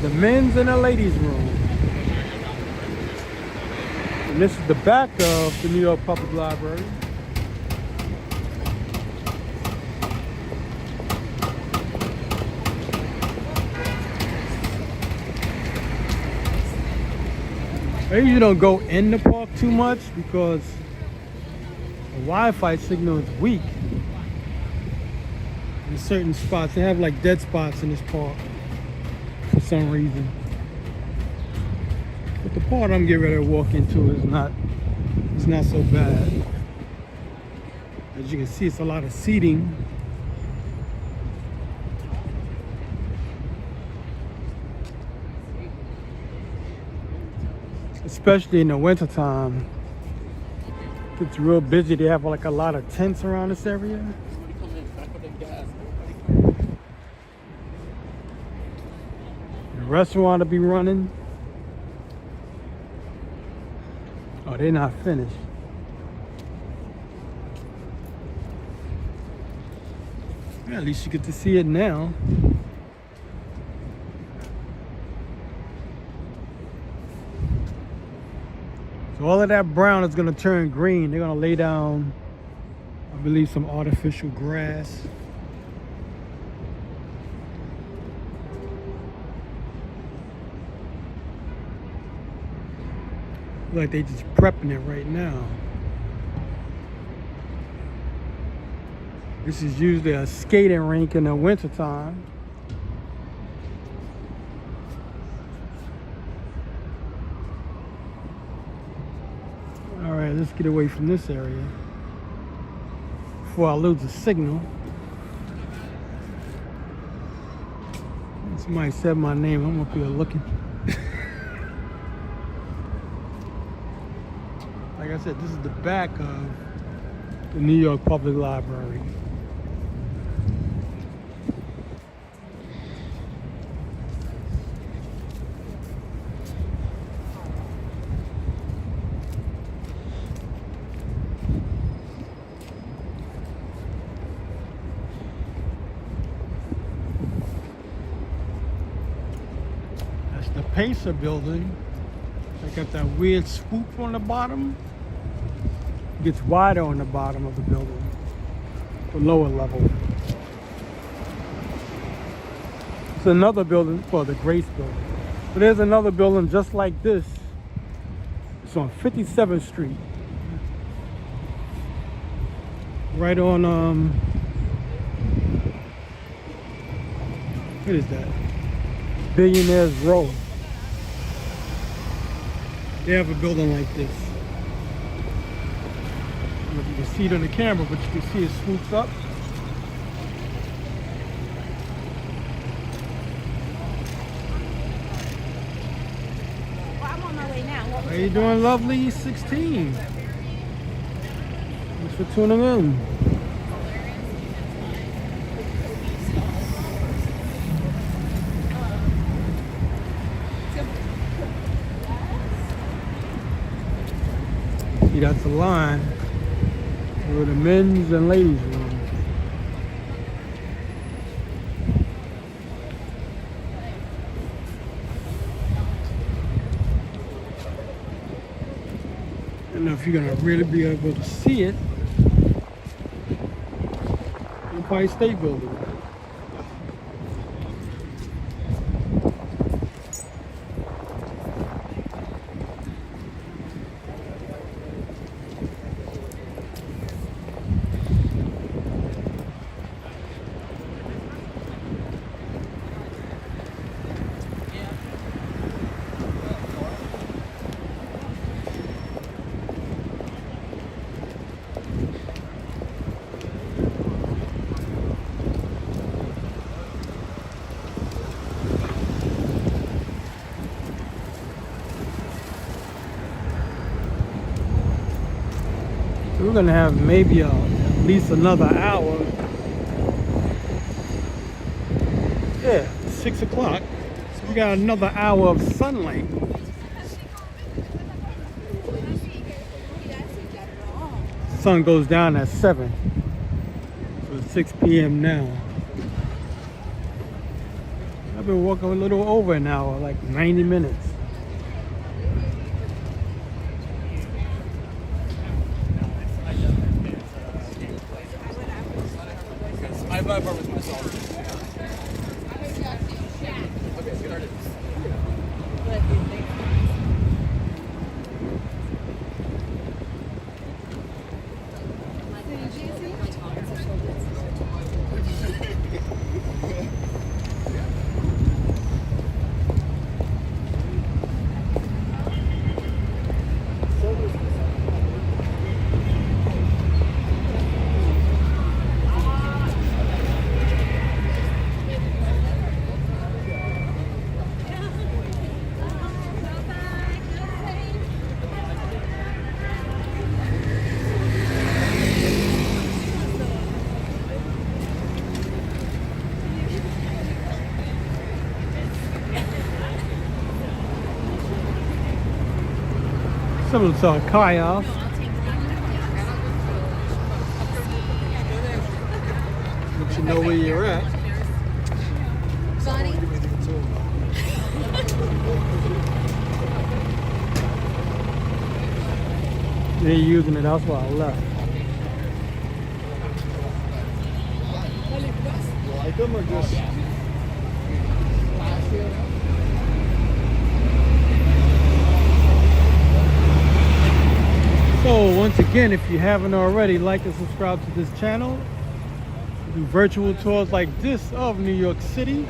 The men's and the ladies' room. And this is the back of the New York Public Library. I usually don't go in the park too much because the Wi-Fi signal is weak in certain spots. They have like dead spots in this park for some reason. But the part I'm getting ready to walk into is not so bad. As you can see, it's a lot of seating. Especially in the winter time. It's real busy. They have like a lot of tents around this area. The restaurant will be running. Oh, they're not finished. Yeah, at least you get to see it now. So all of that brown is going to turn green. They're going to lay down, I believe, some artificial grass. Like they just prepping it right now. This is usually a skating rink in the wintertime. All right, let's get away from this area before I lose the signal. Somebody said my name. I'm up here looking. Like I said, this is the back of the New York Public Library. That's the Pacer building. They got that weird swoop on the bottom. It gets wider on the bottom of the building, the lower level. It's another building, well, the Grace building. But there's another building just like this. It's on 57th Street. Right on, what is that? Billionaires Row. They have a building like this. I don't know if you can see it on the camera, but you can see it swoops up. Well, I'm on my way now. How you doing, lovely 16? Thanks for tuning in. See, that's a line for the men's and ladies room. I don't know if you're gonna really be able to see it. Empire State Building. We're gonna have maybe at least another hour. Yeah, 6 o'clock. So we got another hour of sunlight. Sun goes down at 7. So it's 6 p.m. now. I've been walking a little over an hour, like 90 minutes. I buy apartments myself. Okay, good artist. Similar to a kiosk. But you know where you're at. Bonnie? They're using it, that's why I left. You like them or just? So once again, if you haven't already, like and subscribe to this channel. We do virtual tours like this of New York City.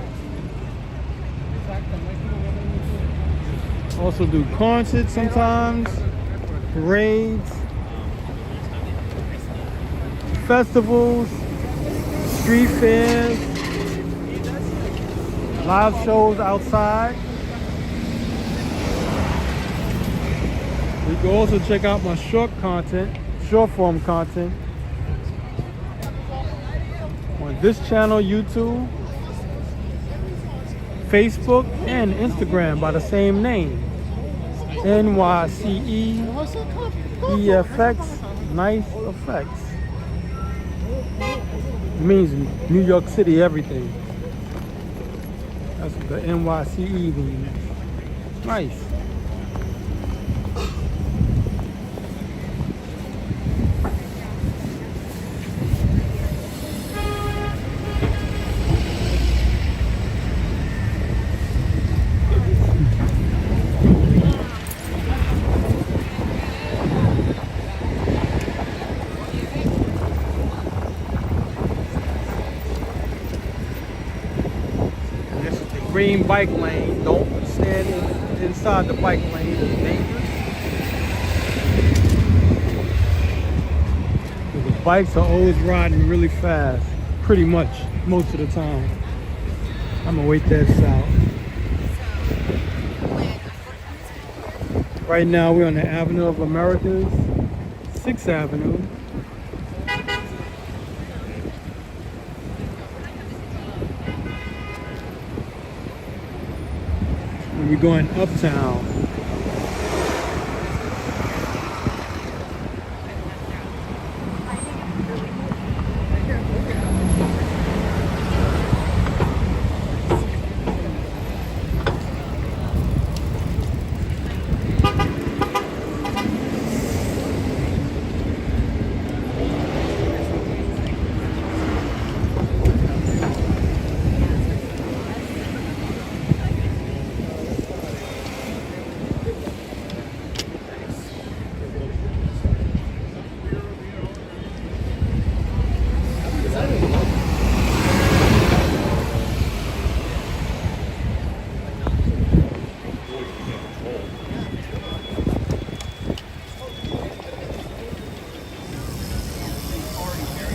Also do concerts sometimes, parades, festivals, street fairs, live shows outside. You can also check out my short form content on this channel, YouTube, Facebook, and Instagram by the same name. NYC EFX, nice effects. It means New York City everything. That's what the NYCE means. Nice. Green bike lane. Don't stand inside the bike lane. It's dangerous. The bikes are always riding really fast. Pretty much, most of the time. I'm gonna wait that out. Right now we're on the Avenue of Americas, 6th Avenue. We're going uptown.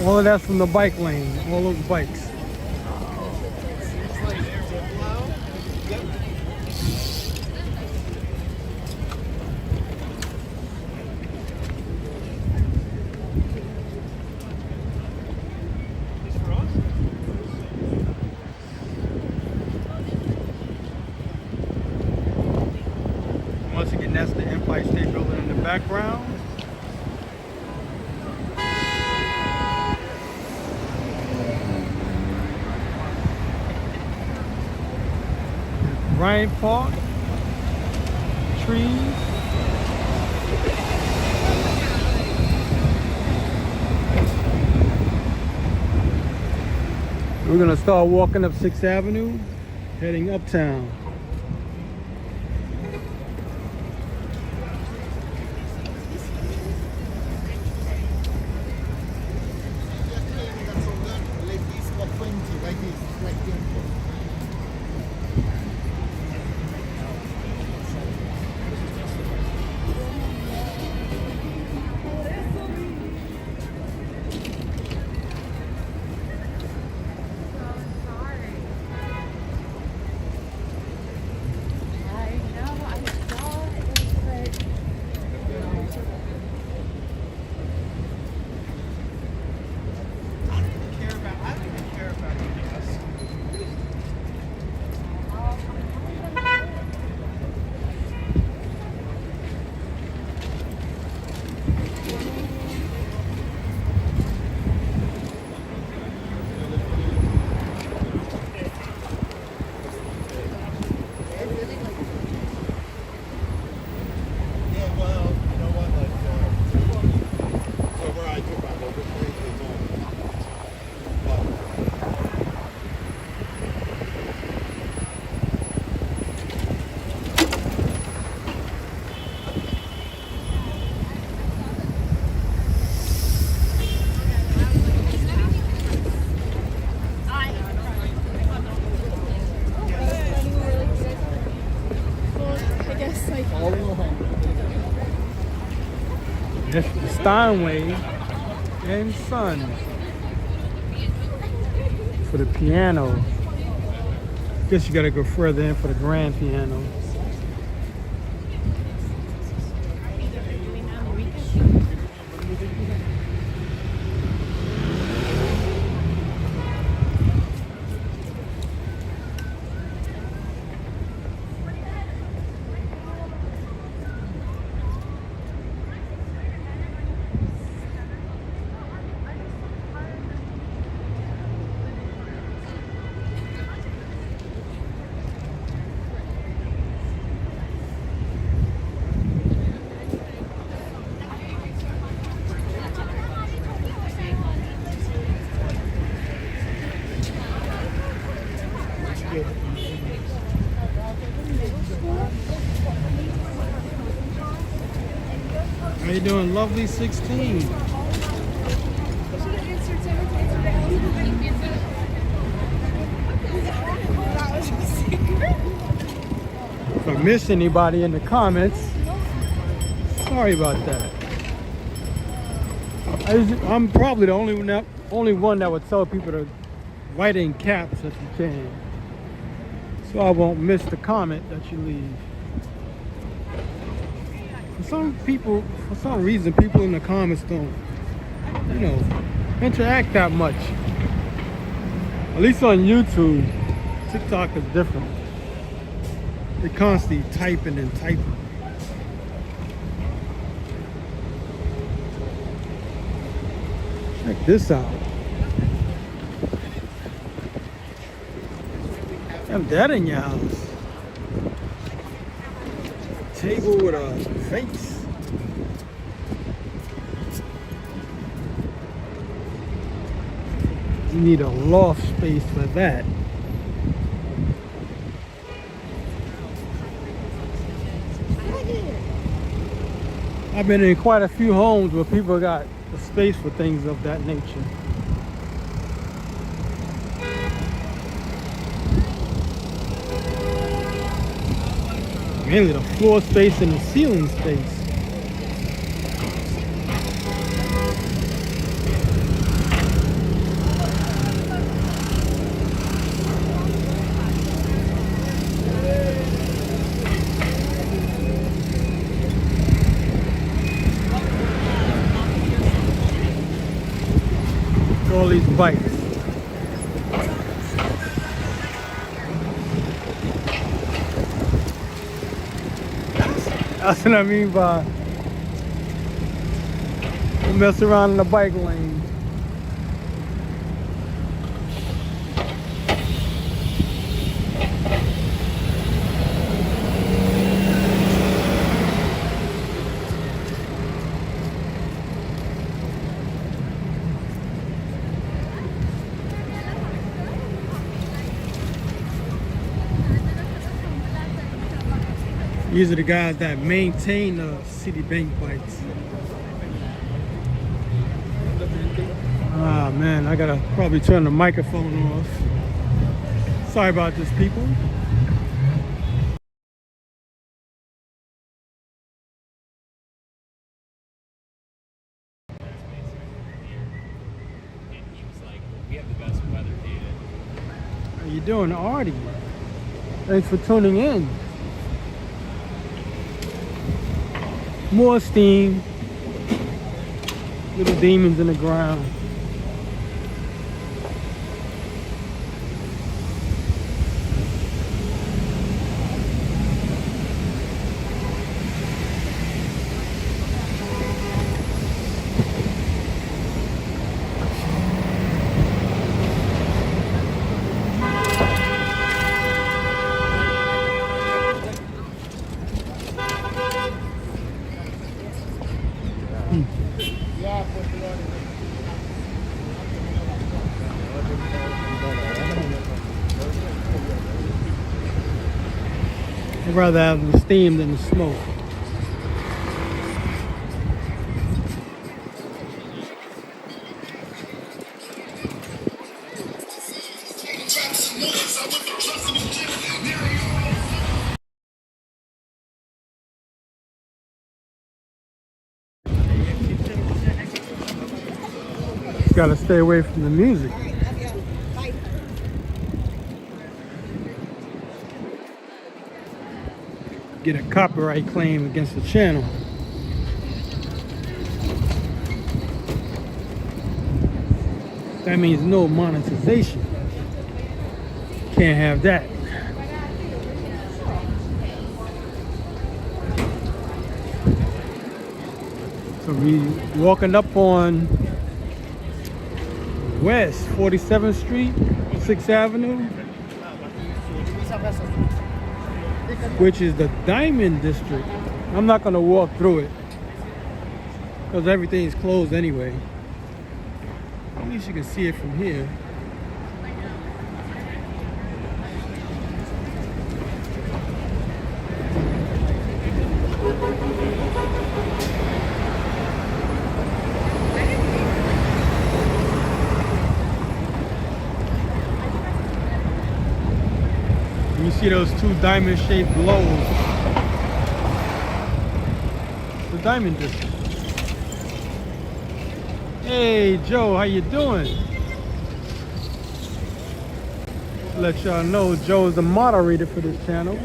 All of that's from the bike lane, all those bikes. Once again, that's the Empire State Building in the background. Bryant Park, trees. We're gonna start walking up 6th Avenue, heading uptown. That's the Steinway and Sons for the piano. Guess you gotta go further in for the grand piano. How you doing, lovely 16? If I missed anybody in the comments, sorry about that. I'm probably the only one that would tell people to write in caps if you can, so I won't miss the comment that you leave. For some reason, people in the comments don't, interact that much. At least on YouTube. TikTok is different. They're constantly typing and typing. Check this out. I'm dead in your house. Table with a face. You need a loft space for that. I've been in quite a few homes where people got the space for things of that nature. Mainly the floor space and the ceiling space. All these bikes. That's what I mean by you mess around in the bike lane. These are the guys that maintain the Citibank bikes. Ah man, I gotta probably turn the microphone off. Sorry about this, people. He was like, we have the best weather data. How you doing, Artie? Thanks for tuning in. More steam. Little demons in the ground. I'd rather have the steam than the smoke. Just gotta stay away from the music. Get a copyright claim against the channel. That means no monetization. Can't have that. So we walking up on West 47th Street, 6th Avenue, which is the Diamond District. I'm not gonna walk through it because everything's closed anyway. At least you can see it from here. You see those two diamond-shaped globes. The Diamond District. Hey Joe, how you doing? Let y'all know Joe is the moderator for this channel.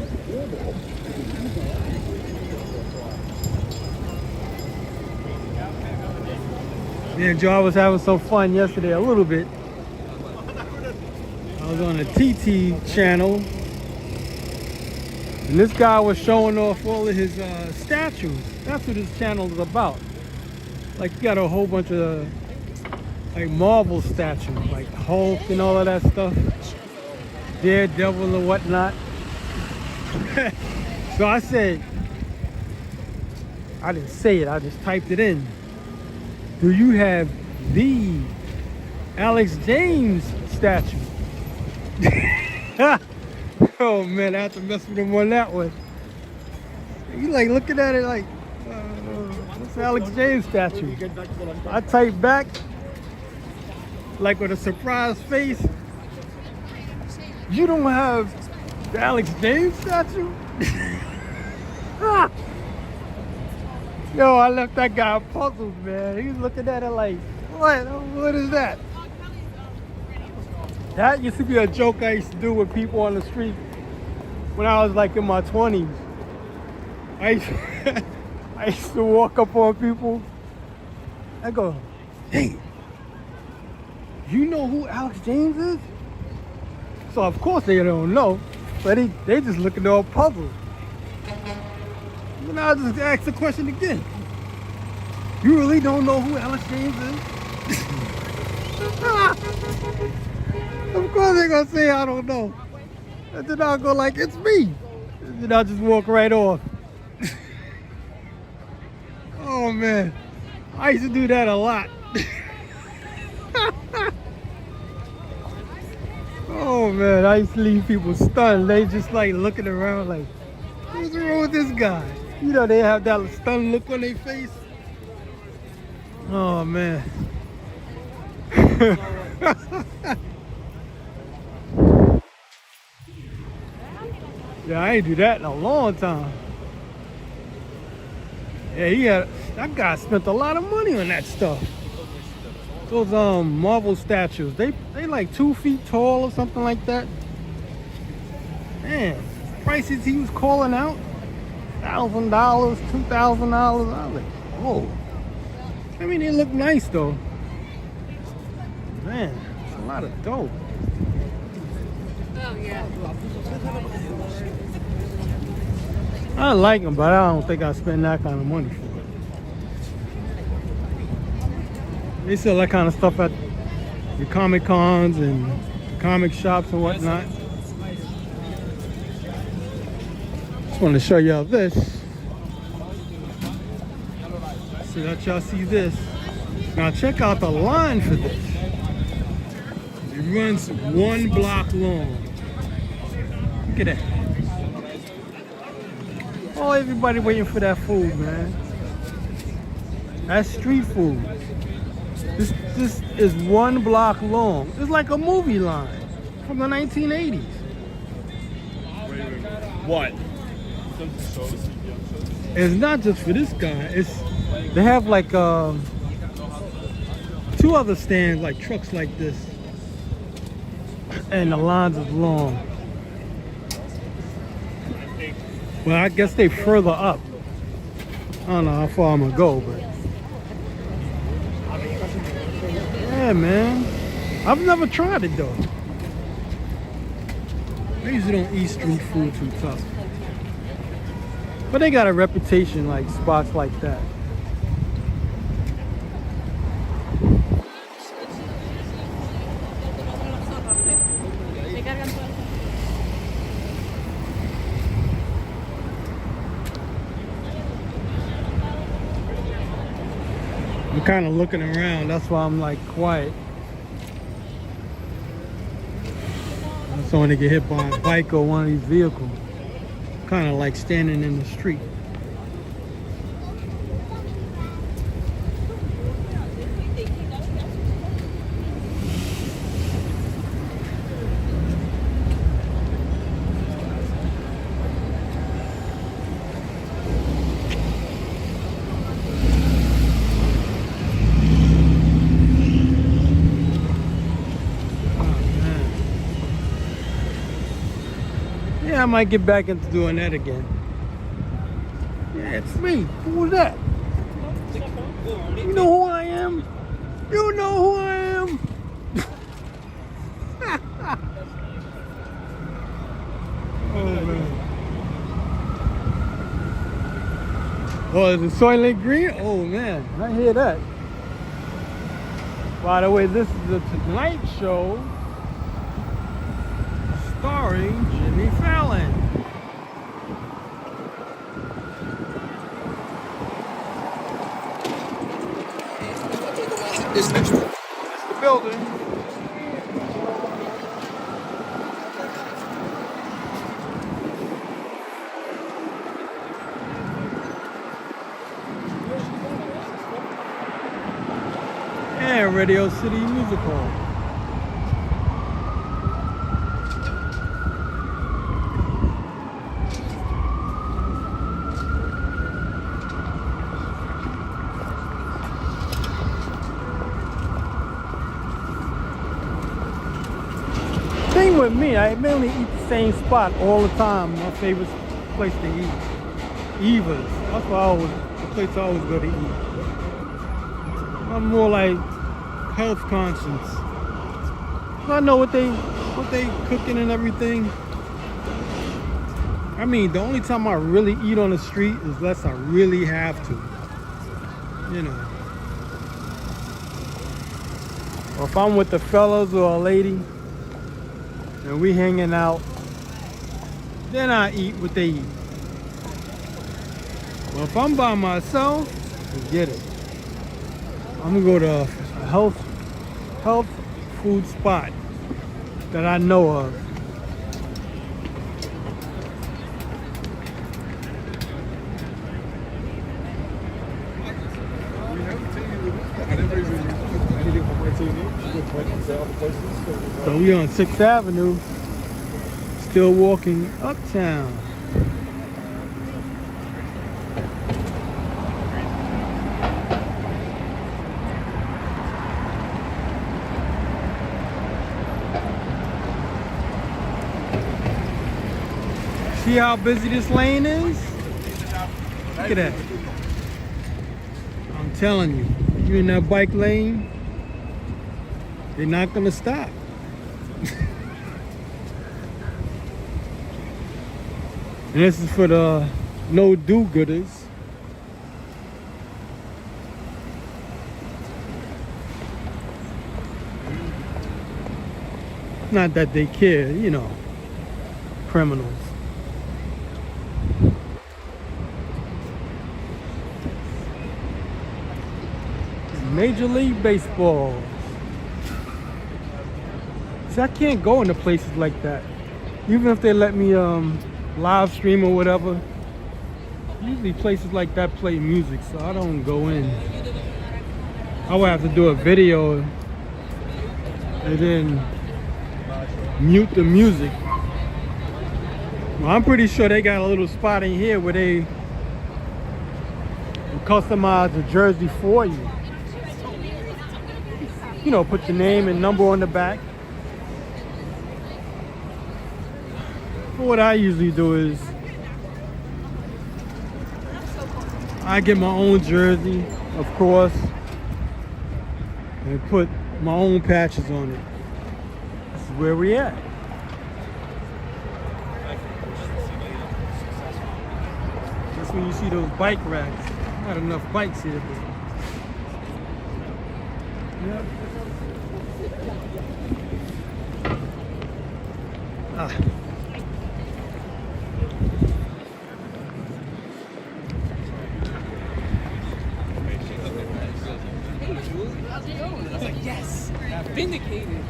Yeah, Joe, I was having some fun yesterday, a little bit. I was on the TT channel, and this guy was showing off all of his statues. That's what his channel is about. Like, you got a whole bunch of like Marvel statues, like Hulk and all of that stuff, Daredevil and whatnot. So I said, I didn't say it, I just typed it in. Do you have the Alex James statue? Oh man, I have to mess with him on that one. You like looking at it like, what's the Alex James statue? I typed back, like with a surprised face. You don't have the Alex James statue? Yo, I left that guy puzzled, man. He was looking at it like, what is that? That used to be a joke I used to do with people on the street when I was like in my 20s. I used to walk up on people. I go, hey, You know who Alex James is? So of course they don't know, but they just looking all puzzled. And I'll just ask the question again. You really don't know who Alex James is? Of course they're gonna say I don't know. And then I'll go like, it's me. And then I'll just walk right off. Oh man, I used to do that a lot. Oh man, I used to leave people stunned. They just like looking around like, what's wrong with this guy? You know, they have that stunned look on their face. Oh man. Yeah, I ain't do that in a long time. Yeah, that guy spent a lot of money on that stuff. Those marble statues, they like 2 feet tall or something like that. Man, prices he was calling out, $1,000, $2,000. I was like, whoa. I mean, they look nice though. Man, it's a lot of dope. Oh, yeah. I like them, but I don't think I spend that kind of money for it. They sell that kind of stuff at the Comic Cons and comic shops and whatnot. Just want to show y'all this. So that y'all see this. Now check out the line for this. It runs 1 block long. Look at that. Oh, everybody waiting for that food, man. That's street food. This is 1 block long. It's like a movie line from the 1980s. What? It's not just for this guy. They have like 2 other stands, like trucks like this, and the lines is long. Well, I guess they further up. I don't know how far I'm gonna go, but yeah, man. I've never tried it though. I usually don't eat street food too tough. But they got a reputation like spots like that. I'm kind of looking around, that's why I'm like quiet. I don't want to get hit by a bike or one of these vehicles. Kind of like standing in the street. I might get back into doing that again. Yeah, it's me. Who was that? You know who I am? You know who I am? Oh man. Oh, is it Soylent Green? Oh man, I hear that. By the way, this is the Tonight Show starring Jimmy Fallon. It's the Building. And Radio City Music Hall. Thing with me, I mainly eat the same spot all the time. My favorite place to eat, Eva's. That's the place I always go to eat. I'm more like health conscious. I know what they cooking and everything. I mean, the only time I really eat on the street is unless I really have to. You know. Or if I'm with the fellas or a lady and we hanging out, then I eat what they eat. Well, if I'm by myself, forget it. I'm gonna go to a health food spot that I know of. So we on 6th Avenue, still walking uptown. See how busy this lane is? Look at that. I'm telling you, you're in that bike lane, they're not gonna stop. And this is for the no do-gooders. Not that they care, you know, criminals. Major League Baseball. See, I can't go into places like that. Even if they let me live stream or whatever. Usually places like that play music, so I don't go in. I would have to do a video and then mute the music. Well, I'm pretty sure they got a little spot in here where they customize the jersey for you. You know, put your name and number on the back. But what I usually do is I get my own jersey, of course, and put my own patches on it. This is where we at. That's when you see those bike racks. Not enough bikes here, but yep. Ah. Yes, vindicated.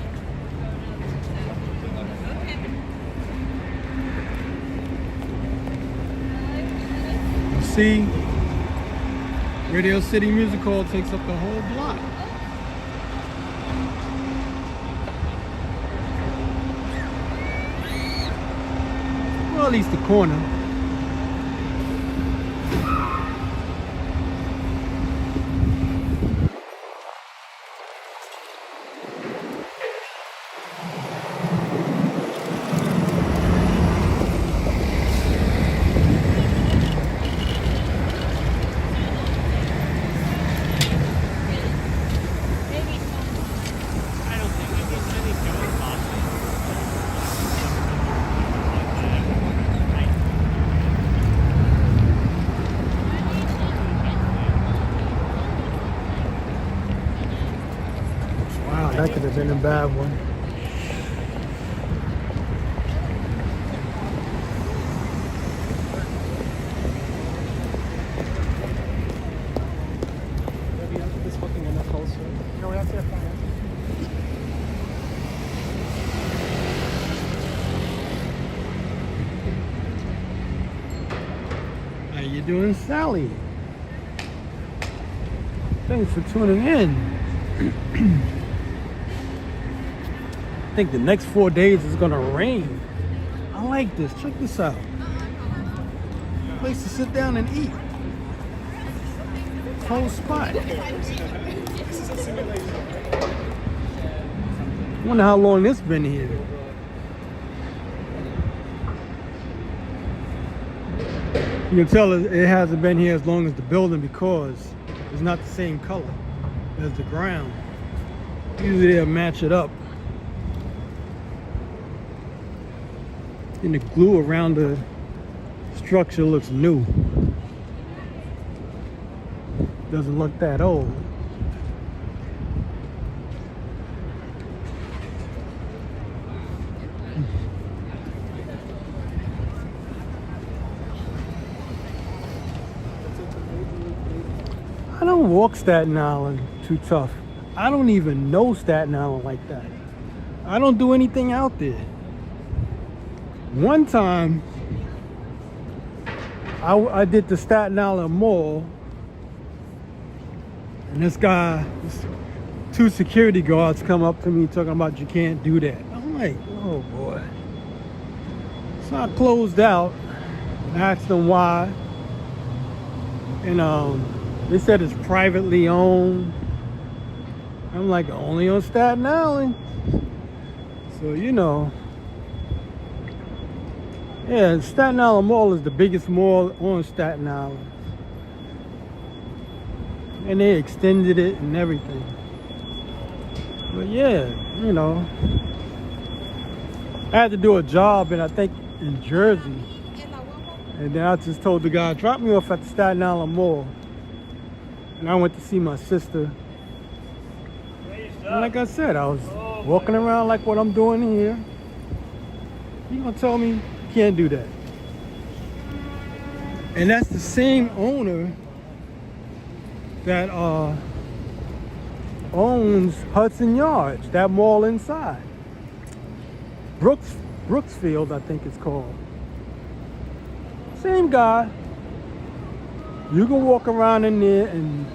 You see, Radio City Music Hall takes up the whole block. Well, at least the corner. That could have been a bad one. How you doing, Sally? Thanks for tuning in. I think the next 4 days is gonna rain. I like this. Check this out. Place to sit down and eat. Whole spot. Wonder how long this been here. You can tell it hasn't been here as long as the building because it's not the same color as the ground. Usually they'll match it up. And the glue around the structure looks new. Doesn't look that old. I don't walk Staten Island too tough. I don't even know Staten Island like that. I don't do anything out there. One time, I did the Staten Island Mall, and this guy, two security guards come up to me talking about you can't do that. I'm like, oh boy. So I closed out and asked them why. And they said it's privately owned. I'm like, only on Staten Island. So, you know. Yeah, Staten Island Mall is the biggest mall on Staten Island. And they extended it and everything. But yeah, you know. I had to do a job I think in Jersey. And then I just told the guy, drop me off at the Staten Island Mall. And I went to see my sister. And like I said, I was walking around like what I'm doing here. You gonna tell me you can't do that? And that's the same owner that owns Hudson Yards, that mall inside. Brooksfield, I think it's called. Same guy. You can walk around in there and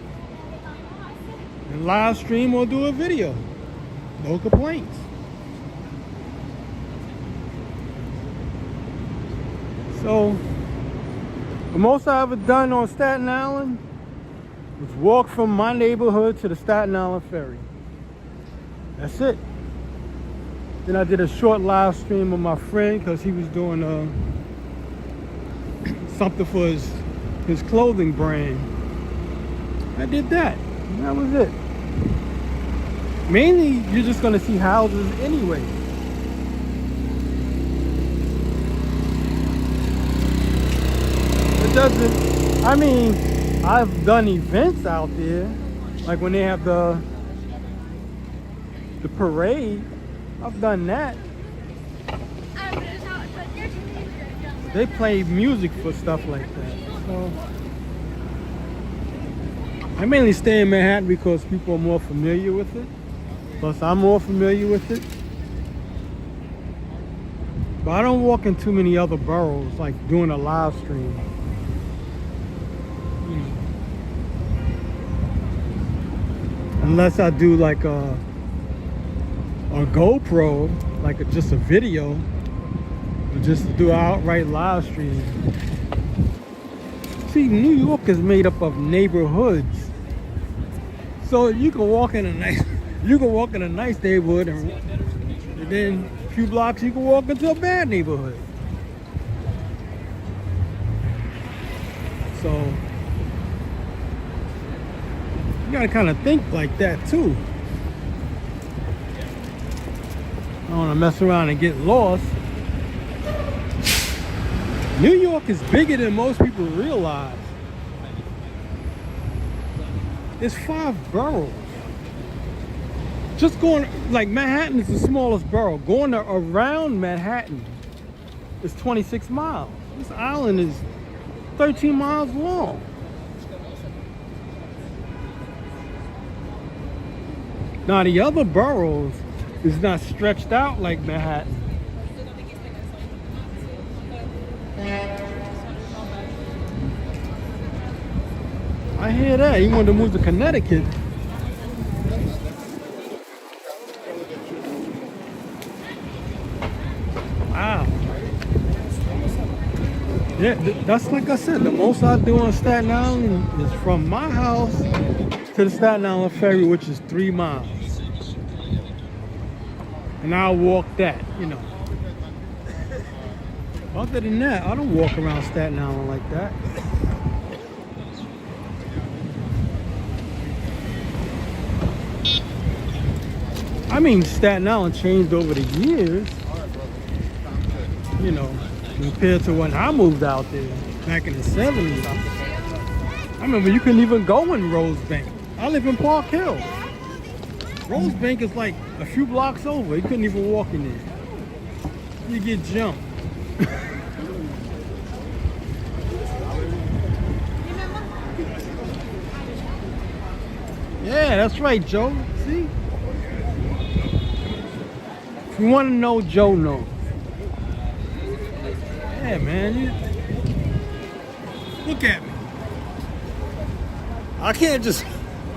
live stream or do a video. No complaints. So, the most I ever done on Staten Island was walk from my neighborhood to the Staten Island Ferry. That's it. Then I did a short live stream with my friend because he was doing something for his clothing brand. I did that. And that was it. Mainly, you're just gonna see houses anyway. It doesn't, I mean, I've done events out there, like when they have the parade. I've done that. They play music for stuff like that. So I mainly stay in Manhattan because people are more familiar with it. Plus, I'm more familiar with it. But I don't walk in too many other boroughs, like doing a live stream. Unless I do like a GoPro, like just a video, or just to do an outright live stream. See, New York is made up of neighborhoods, so you can walk in a nice neighborhood, and then a few blocks you can walk into a bad neighborhood. So you gotta kind of think like that too. I don't want to mess around and get lost. New York is bigger than most people realize. It's 5 boroughs. Just going, like Manhattan is the smallest borough. Going around Manhattan is 26 miles. This island is 13 miles long. Now the other boroughs is not stretched out like Manhattan. I hear that. You wanted to move to Connecticut. Wow. Yeah, that's like I said, the most I do on Staten Island is from my house to the Staten Island Ferry, which is 3 miles. And I'll walk that, you know. Other than that, I don't walk around Staten Island like that. I mean, Staten Island changed over the years. you know, compared to when I moved out there back in the 70s. I remember you couldn't even go in Rosebank. I live in Park Hill. Rosebank is like a few blocks over. You couldn't even walk in there. You get jumped. Yeah, that's right, Joe. See? If you want to know, Joe knows. Yeah, man. Look at me.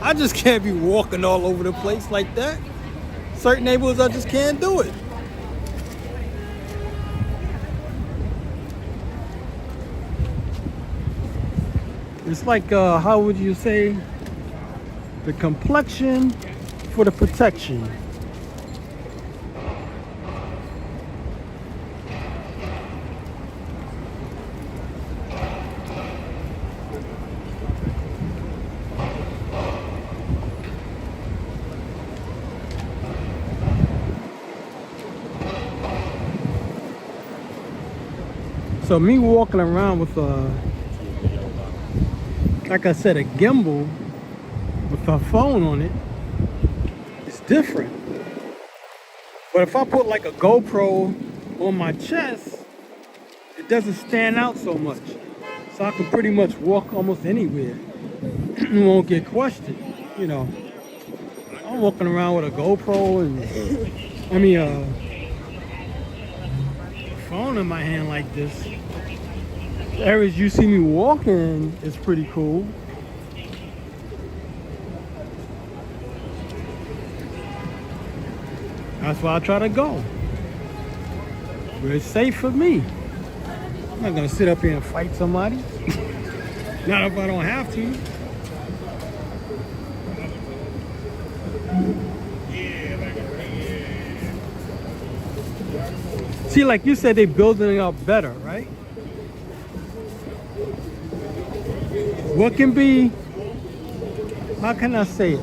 I just can't be walking all over the place like that. Certain neighborhoods, I just can't do it. It's like, how would you say, the complexion for the protection. So me walking around with like I said, a gimbal with a phone on it, it's different. But if I put like a GoPro on my chest, it doesn't stand out so much. So I can pretty much walk almost anywhere. You won't get questioned, you know. I'm walking around with a GoPro and a phone in my hand like this. The areas you see me walking is pretty cool. That's why I try to go. Where it's safe for me. I'm not gonna sit up here and fight somebody. Not if I don't have to. See, like you said, they're building it up better, right? What can be, how can I say it?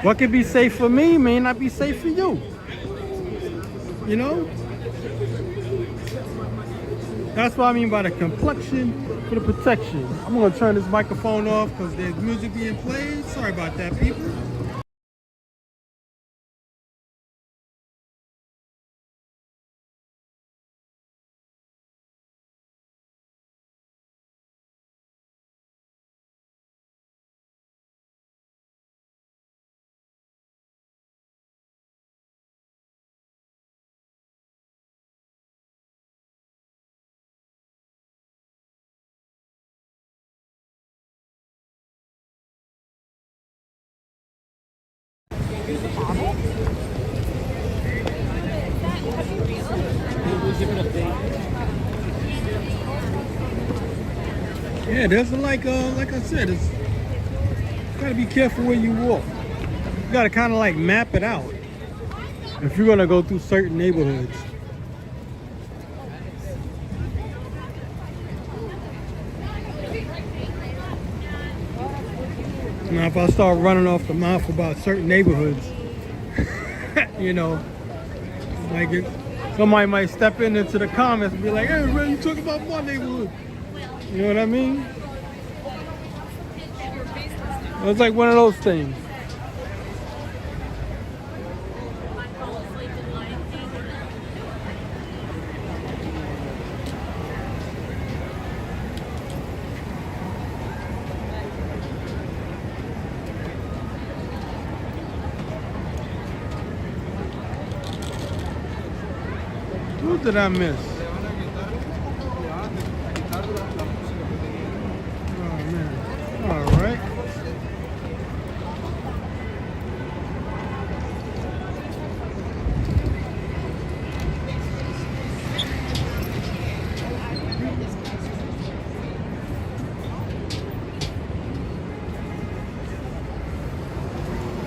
What can be safe for me may not be safe for you. You know? That's what I mean by the complexion for the protection. I'm gonna turn this microphone off because there's music being played. Sorry about that, people. Yeah, there's like I said, it's gotta be careful where you walk. You gotta kind of like map it out if you're gonna go through certain neighborhoods. Now, if I start running off the mouth about certain neighborhoods, you know, like somebody might step into the comments and be like, "Hey, man, you talking about my neighborhood?" You know what I mean? It's like one of those things. Who did I miss? Oh man. All right.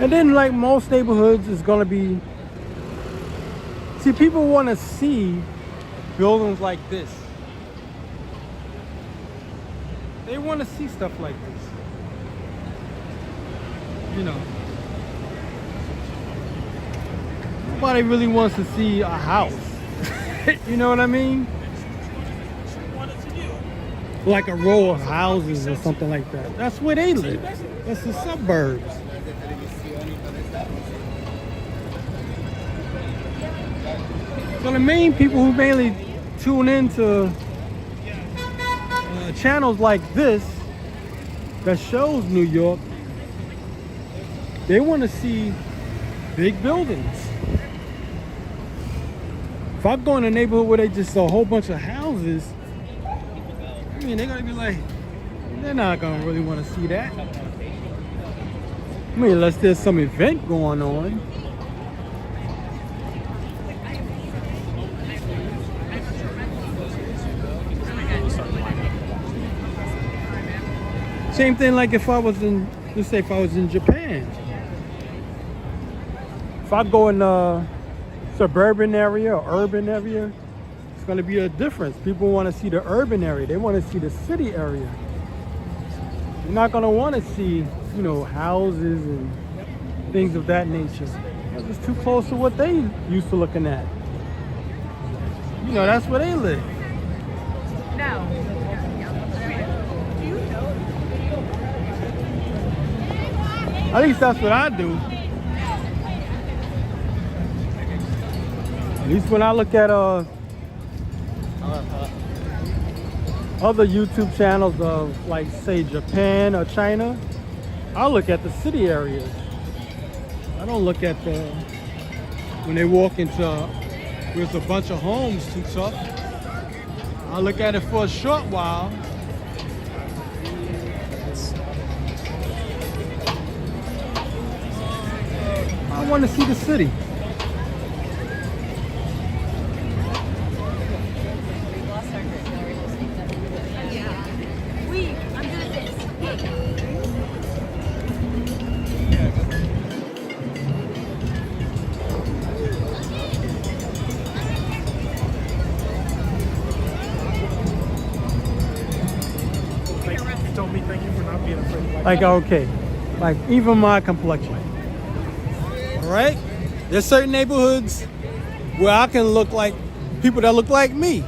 And then like most neighborhoods is gonna be, see, people want to see buildings like this. They want to see stuff like this. You know. Nobody really wants to see a house. You know what I mean? like a row of houses or something like that. That's where they live. That's the suburbs. So the main people who mainly tune into channels like this that shows New York, they want to see big buildings. If I go in a neighborhood where they just a whole bunch of houses, I mean, they're gonna be like, they're not gonna really want to see that. I mean, unless there's some event going on. Same thing like if I was in, let's say if I was in Japan. If I go in a suburban area or urban area, it's going to be a difference. People want to see the urban area. They want to see the city area. You're not going to want to see, you know, houses and things of that nature. It's too close to what they used to looking at. You know, that's where they live. No. At least that's what I do. At least when I look at other YouTube channels of, like, say, Japan or China, I look at the city areas. I don't look at the, when they walk into, there's a bunch of homes too tough. I look at it for a short while. I want to see the city. You told me thank you for not being afraid. Like, okay, like even my complexion. All right, there's certain neighborhoods where I can look like people that look like me.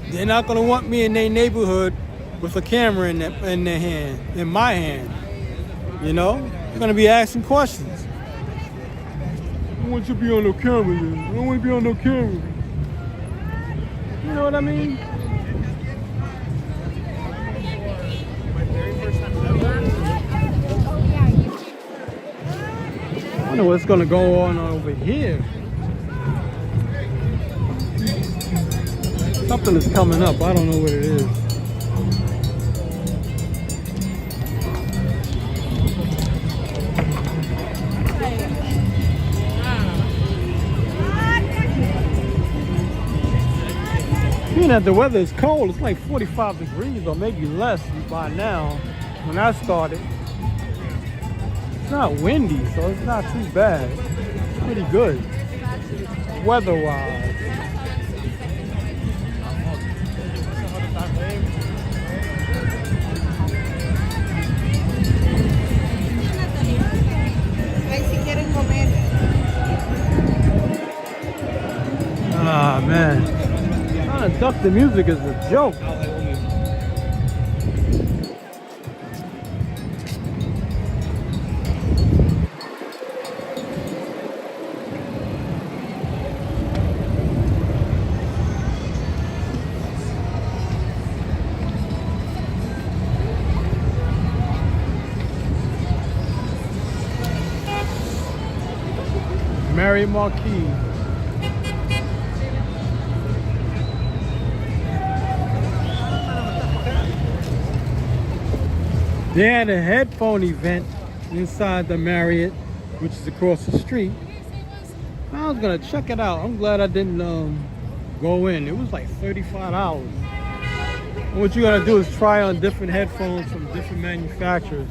They're not gonna want me in their neighborhood with a camera in their hand, in my hand. You know, they're gonna be asking questions. I don't want you to be on no camera. I don't want to be on no camera. You know what I mean? I wonder what's gonna go on over here. Something is coming up. I don't know what it is. Being that the weather is cold, it's like 45 degrees or maybe less by now. When I started, it's not windy, so it's not too bad. It's pretty good, weather-wise. Ah, man. Trying to duck the music is a joke. Mary Marquis. They had a headphone event inside the Marriott, which is across the street. I was gonna check it out. I'm glad I didn't go in. It was like $35. And what you gotta do is try on different headphones from different manufacturers.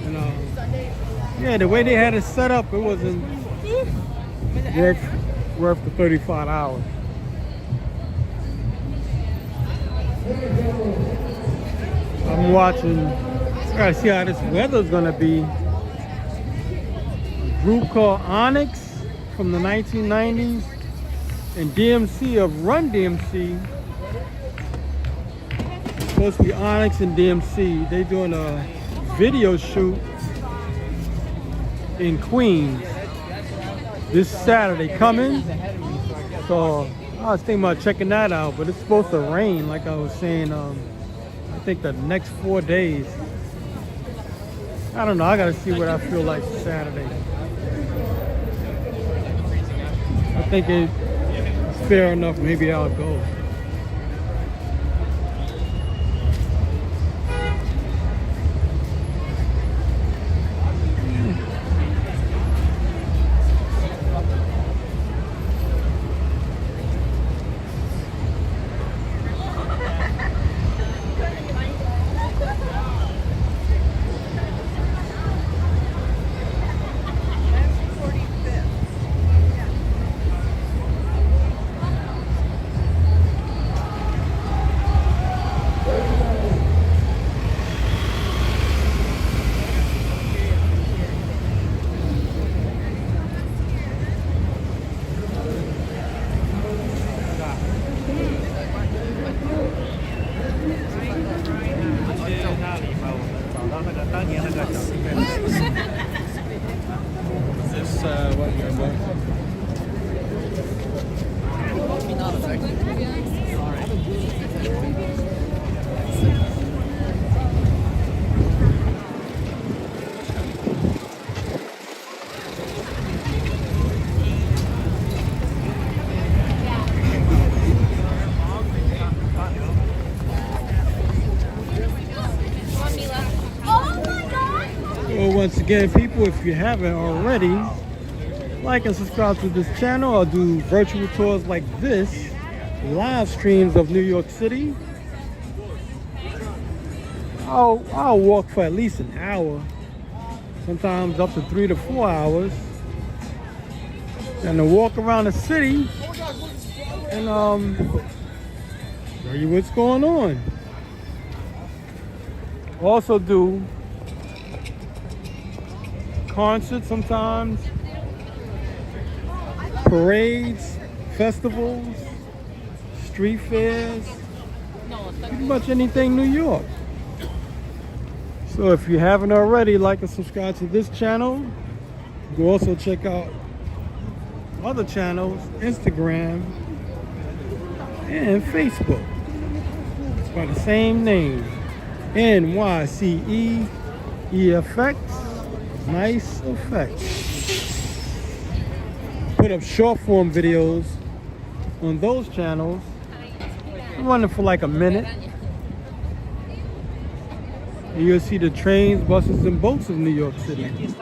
And yeah, the way they had it set up, it wasn't worth the $35. I'm watching, I gotta see how this weather's gonna be. A group called Onyx from the 1990s and DMC of Run DMC Supposed to be Onyx and DMC. They doing a video shoot in Queens this Saturday coming. So I was thinking about checking that out, but it's supposed to rain, like I was saying. I think the next 4 days. I don't know. I gotta see what I feel like Saturday. I think it's fair enough. Maybe I'll go. Is this what you're doing? Well, once again, people, if you haven't already, like and subscribe to this channel. I'll do virtual tours like this, live streams of New York City. I'll walk for at least an hour, sometimes up to 3 to 4 hours, and to walk around the city and show you what's going on. Also do concerts sometimes, parades, festivals, street fairs, pretty much anything New York. So if you haven't already, like and subscribe to this channel. You can also check out other channels, Instagram and Facebook. It's by the same name, NYC EFX. Nice effects. Put up short form videos on those channels. I'm running for like a minute. And you'll see the trains, buses, and boats of New York City.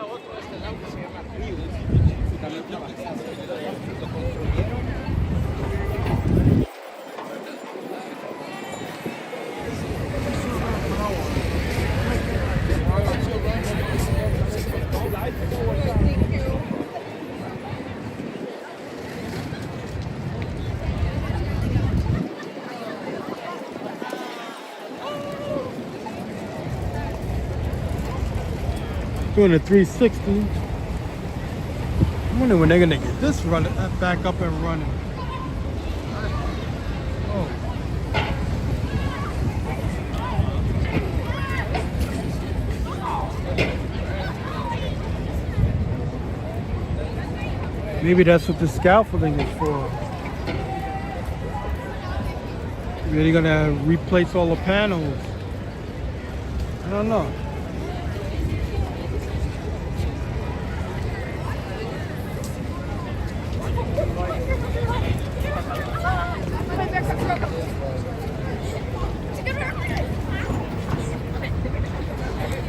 Doing a 360. I'm wondering when they're gonna get this back up and running. Oh. Maybe that's what the scaffolding is for. Maybe they're gonna replace all the panels. I don't know.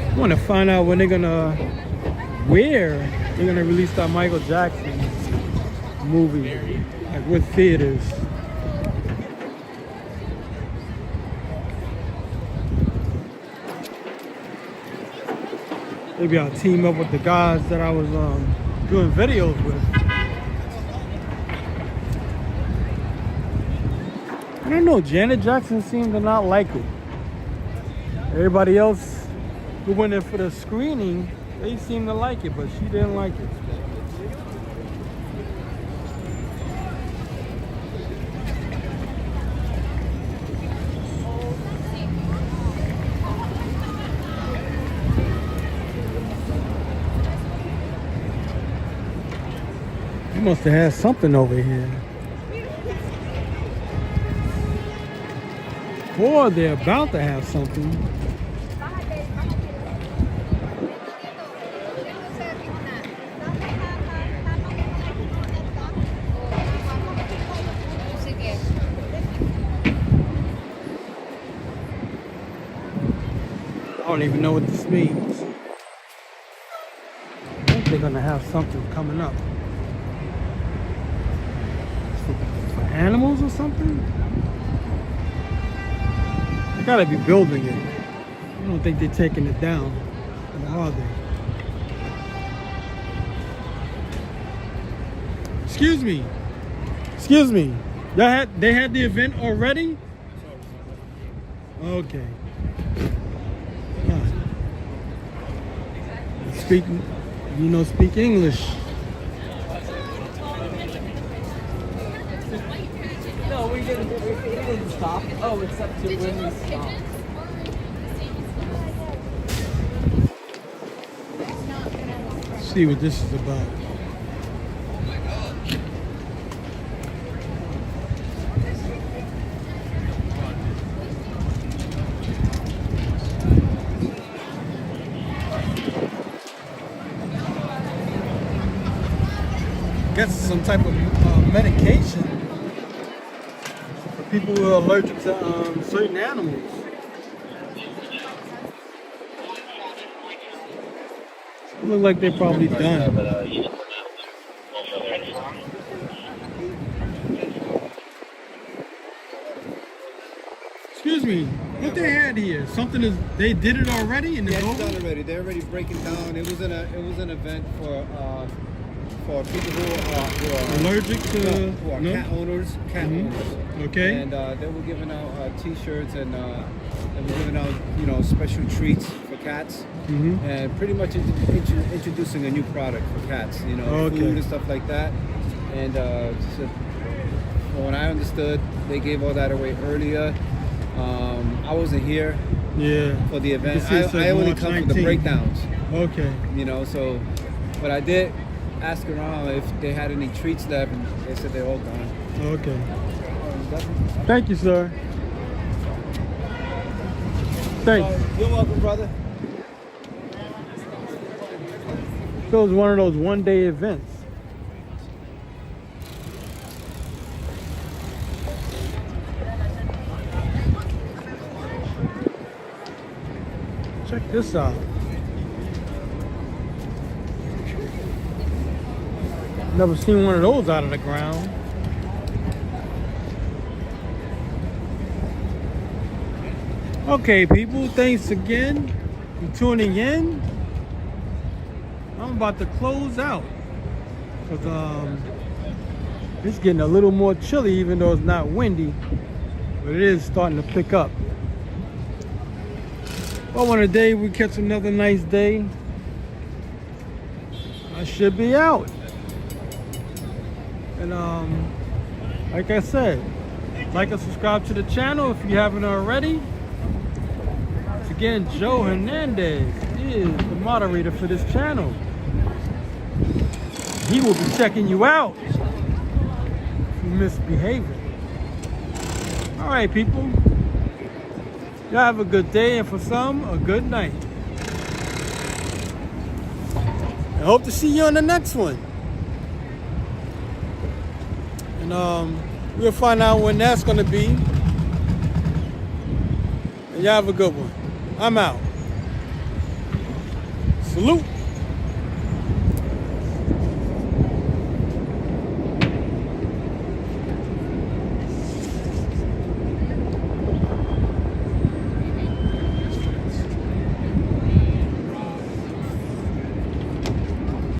I want to find out when they're where they're gonna release that Michael Jackson movie, like what theaters. Maybe I'll team up with the guys that I was doing videos with. I don't know, Janet Jackson seemed to not like it. Everybody else who went in for the screening, they seemed to like it, but she didn't like it. must have had something over here. Or they're about to have something. I don't even know what this means. I think they're gonna have something coming up. For animals or something? They gotta be building it. I don't think they're taking it down. Or are they? Excuse me. Excuse me. They had the event already? Okay. Speak English. No, we didn't stop. Oh, except to when we stopped. See what this is about. Guess it's some type of medication for people who are allergic to certain animals. Look like they're probably done. Excuse me, what they had here? Something is they did it already in the Yeah, it's over? done already. They're already breaking down. It was an event for people who are Allergic to cat owners. Okay. And they were giving out T-shirts and they were giving out special treats for cats and pretty much introducing a new product for cats. Food and stuff like that. And so from what I understood, they gave all that away earlier. I wasn't here for the event. I only come for the breakdowns. Okay. So, but I did ask around if they had any treats left, and they said they're all gone. Okay. Thank you, sir. Thanks. You're welcome, brother. So it was one of those one-day events. Check this out. Never seen one of those out of the ground. Okay, people, thanks again for tuning in. I'm about to close out because it's getting a little more chilly, even though it's not windy, but it is starting to pick up. Well, one day we catch another nice day, I should be out. And like I said, like and subscribe to the channel if you haven't already. Once again, Joe Hernandez is the moderator for this channel. He will be checking you out if you misbehaving. All right, people. Y'all have a good day, and for some, a good night. I hope to see you on the next one. And we'll find out when that's going to be. And y'all have a good one. I'm out. Salute.